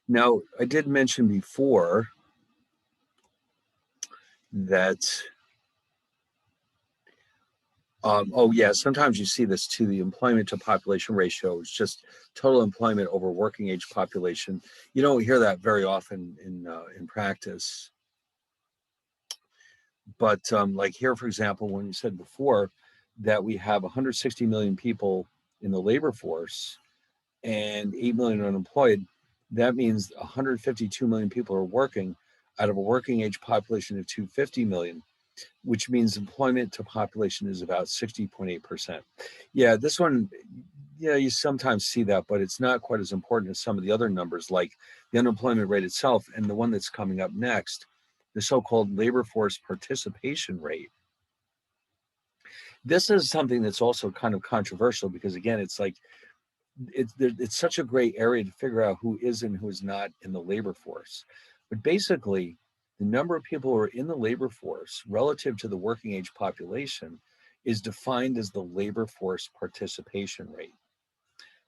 Now, I did mention before that, oh yeah, sometimes you see this too, the employment to population ratio is just total employment over working age population. You don't hear that very often in practice. But like here, for example, when you said before that we have 160 million people in the labor force and 8 million unemployed, that means 152 million people are working out of a working age population of 250 million, which means employment to population is about 60.8%. Yeah, this one, yeah, you sometimes see that, but it's not quite as important as some of the other numbers, like the unemployment rate itself, and the one that's coming up next, the so-called labor force participation rate. This is something that's also kind of controversial because, again, it's like it's such a gray area to figure out who is and who is not in the labor force. But basically, the number of people who are in the labor force relative to the working age population is defined as the labor force participation rate,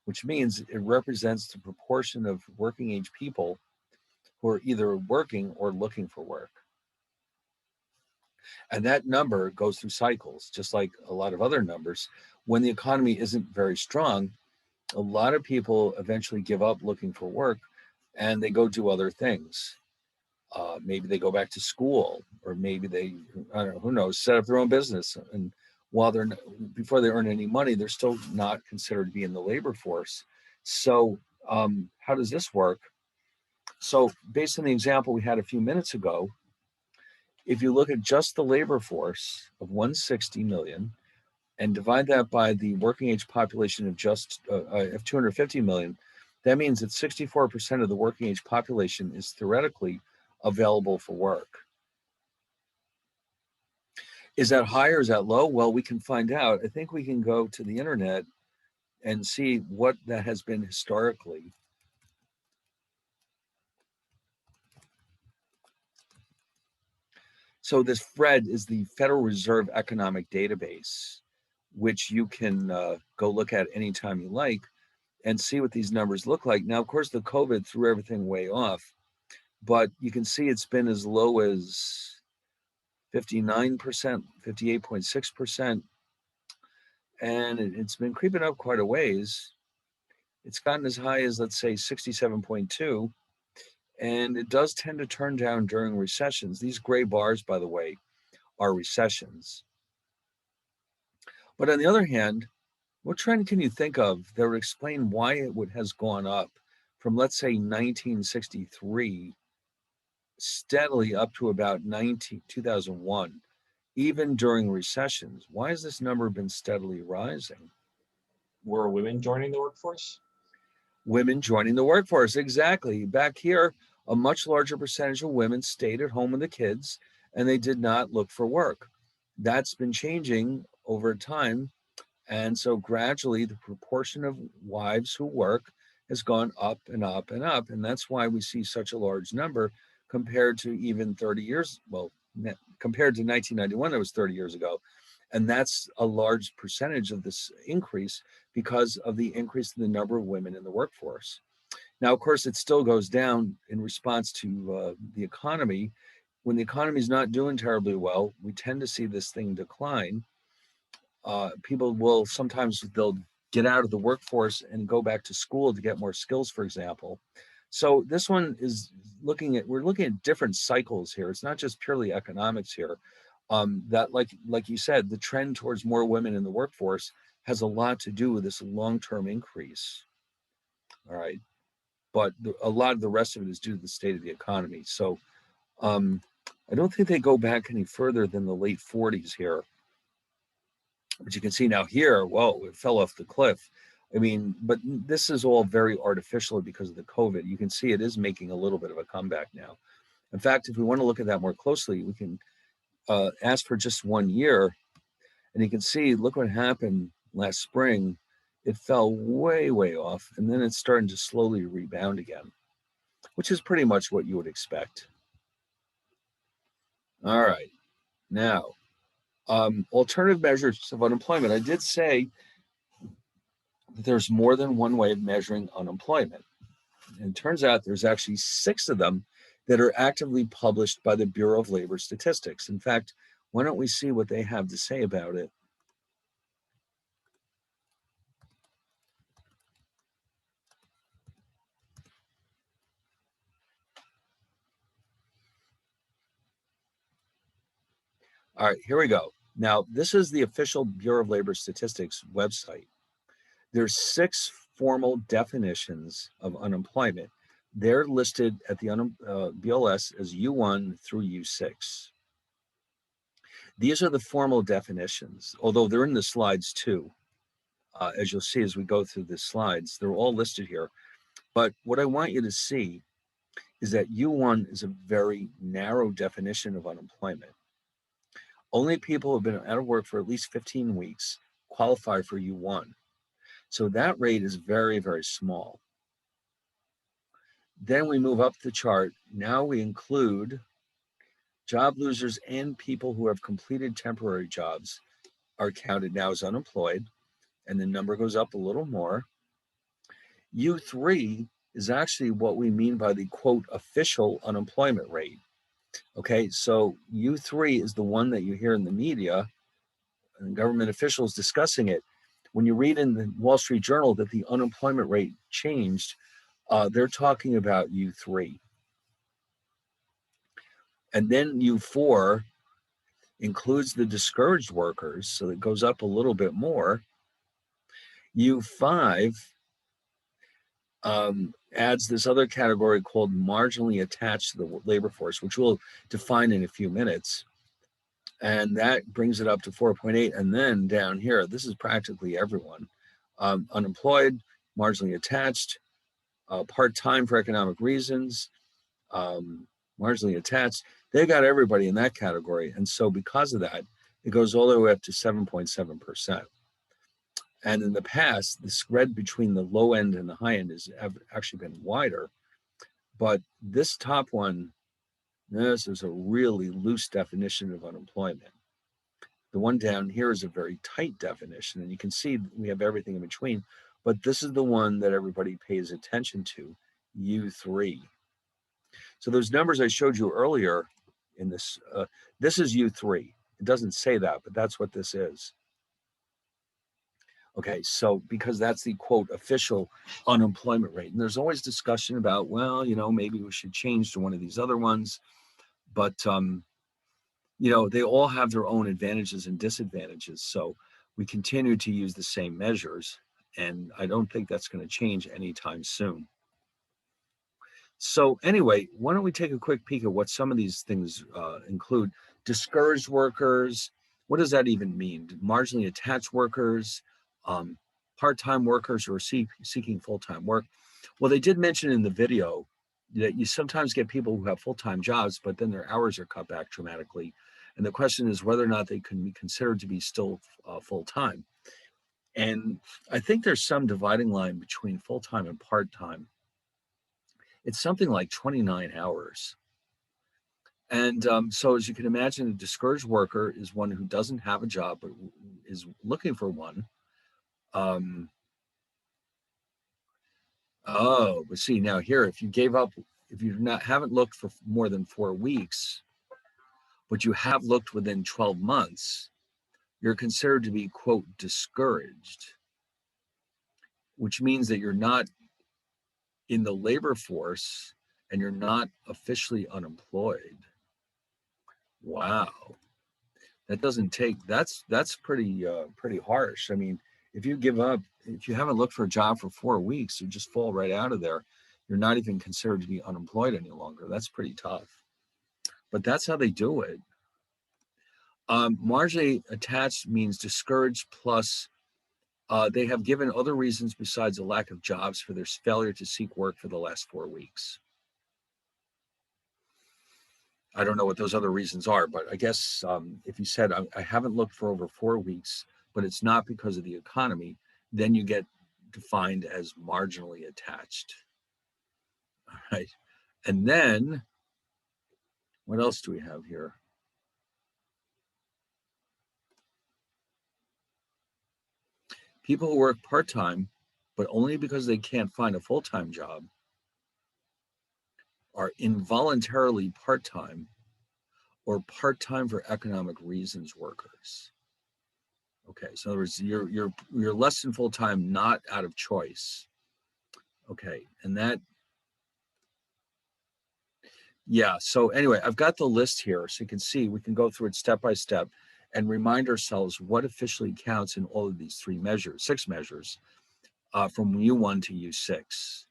which means it represents the proportion of working age people who are either working or looking for work. And that number goes through cycles, just like a lot of other numbers. When the economy isn't very strong, a lot of people eventually give up looking for work and they go do other things. Maybe they go back to school, or maybe they, I don't know, who knows, set up their own business. And while they're, before they earn any money, they're still not considered to be in the labor force. So how does this work? So based on the example we had a few minutes ago, if you look at just the labor force of 160 million and divide that by the working age population of just of 250 million, that means that 64% of the working age population is theoretically available for work. Is that high or is that low? Well, we can find out. I think we can go to the internet and see what that has been historically. So this FRED is the Federal Reserve Economic Database, which you can go look at anytime you like and see what these numbers look like. Now, of course, the COVID threw everything way off, but you can see it's been as low as 59%, 58.6%, and it's been creeping up quite a ways. It's gotten as high as, let's say, 67.2, and it does tend to turn down during recessions. These gray bars, by the way, are recessions. But on the other hand, what trend can you think of that would explain why it has gone up from, let's say, 1963 steadily up to about 2001, even during recessions? Why has this number been steadily rising? Were women joining the workforce? Women joining the workforce, exactly. Back here, a much larger percentage of women stayed at home with the kids and they did not look for work. That's been changing over time. And so gradually the proportion of wives who work has gone up and up and up. And that's why we see such a large number compared to even 30 years, well, compared to 1991, that was 30 years ago. And that's a large percentage of this increase because of the increase in the number of women in the workforce. Now, of course, it still goes down in response to the economy. When the economy is not doing terribly well, we tend to see this thing decline. People will sometimes, they'll get out of the workforce and go back to school to get more skills, for example. So this one is we're looking at different cycles here. It's not just purely economics here. That like you said, the trend towards more women in the workforce has a lot to do with this long-term increase. All right. But a lot of the rest of it is due to the state of the economy. So I don't think they go back any further than the late 40s here. But you can see now here, whoa, it fell off the cliff. I mean, but this is all very artificial because of the COVID. You can see it is making a little bit of a comeback now. In fact, if we want to look at that more closely, we can ask for just 1 year, and you can see, look what happened last spring. It fell way, way off, and then it's starting to slowly rebound again, which is pretty much what you would expect. All right, now, alternative measures of unemployment. I did say that there's more than one way of measuring unemployment. And it turns out there's actually 6 of them that are actively published by the Bureau of Labor Statistics. In fact, why don't we see what they have to say about it? All right, here we go. Now, this is the official Bureau of Labor Statistics website. There's 6 formal definitions of unemployment. They're listed at the BLS as U1 through U6. These are the formal definitions, although they're in the slides too. As you'll see as we go through the slides, they're all listed here. But what I want you to see is that U1 is a very narrow definition of unemployment. Only people who have been out of work for at least 15 weeks qualify for U1. So that rate is very, very small. Then we move up the chart. Now we include job losers and people who have completed temporary jobs are counted now as unemployed, and the number goes up a little more. U3 is actually what we mean by the quote official unemployment rate. Okay, so U3 is the one that you hear in the media and government officials discussing it. When you read in the Wall Street Journal that the unemployment rate changed, they're talking about U3. And then U4 includes the discouraged workers, so it goes up a little bit more. U5 adds this other category called marginally attached to the labor force, which we'll define in a few minutes. And that brings it up to 4.8. And then down here, this is practically everyone. Unemployed, marginally attached, part-time for economic reasons, marginally attached. They got everybody in that category. And so because of that, it goes all the way up to 7.7%. And in the past, the spread between the low end and the high end has actually been wider. But this top one, this is a really loose definition of unemployment. The one down here is a very tight definition, and you can see we have everything in between. But this is the one that everybody pays attention to, U3. So those numbers I showed you earlier in this, this is U3. It doesn't say that, but that's what this is. Okay, so because that's the quote official unemployment rate. And there's always discussion about, well, you know, maybe we should change to one of these other ones. But, you know, they all have their own advantages and disadvantages. So we continue to use the same measures. And I don't think that's going to change anytime soon. So anyway, why don't we take a quick peek at what some of these things include. Discouraged workers, what does that even mean? Marginally attached workers, part-time workers who are seeking full-time work. Well, they did mention in the video that you sometimes get people who have full-time jobs, but then their hours are cut back dramatically. And the question is whether or not they can be considered to be still full-time. And I think there's some dividing line between full-time and part-time. It's something like 29 hours. And so as you can imagine, a discouraged worker is one who doesn't have a job, but is looking for one. Oh, but see now here, if you gave up, if you haven't looked for more than 4 weeks, but you have looked within 12 months, you're considered to be, quote, discouraged, which means that you're not in the labor force and you're not officially unemployed. Wow. That doesn't take, that's pretty harsh. I mean, if you give up, if you haven't looked for a job for 4 weeks, you just fall right out of there. You're not even considered to be unemployed any longer. That's pretty tough. But that's how they do it. Marginally attached means discouraged plus They have given other reasons besides a lack of jobs for their failure to seek work for the last 4 weeks. I don't know what those other reasons are, but I guess if you said, I haven't looked for over 4 weeks, but it's not because of the economy, then you get defined as marginally attached. All right. And then what else do we have here? People who work part-time, but only because they can't find a full-time job, are involuntarily part-time or part-time for economic reasons workers. Okay, so in other words, you're less than full-time, not out of choice. Okay, and that, yeah, so anyway, I've got the list here so you can see, we can go through it step by step and remind ourselves what officially counts in all of these 6 measures from U1 to U6.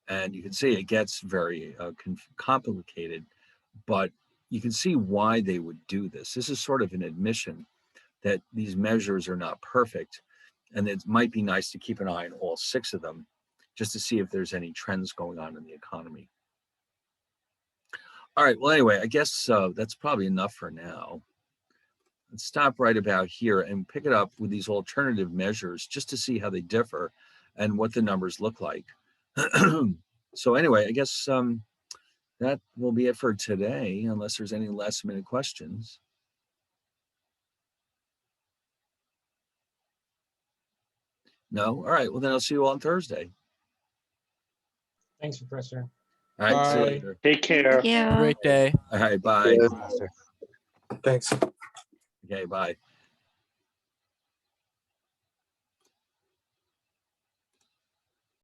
And you can see it gets very complicated, but you can see why they would do this. This is sort of an admission that these measures are not perfect, and it might be nice to keep an eye on all 6 of them just to see if there's any trends going on in the economy. All right, well, anyway, I guess that's probably enough for now. Let's stop right about here and pick it up with these alternative measures just to see how they differ and what the numbers look like. So anyway, I guess that will be it for today, unless there's any last minute questions. No? All right, well then I'll see you all on Thursday. Thanks, Professor. All right, see you Bye. later. Take care. Yeah. Great day. All right, bye. Thanks. Okay, bye.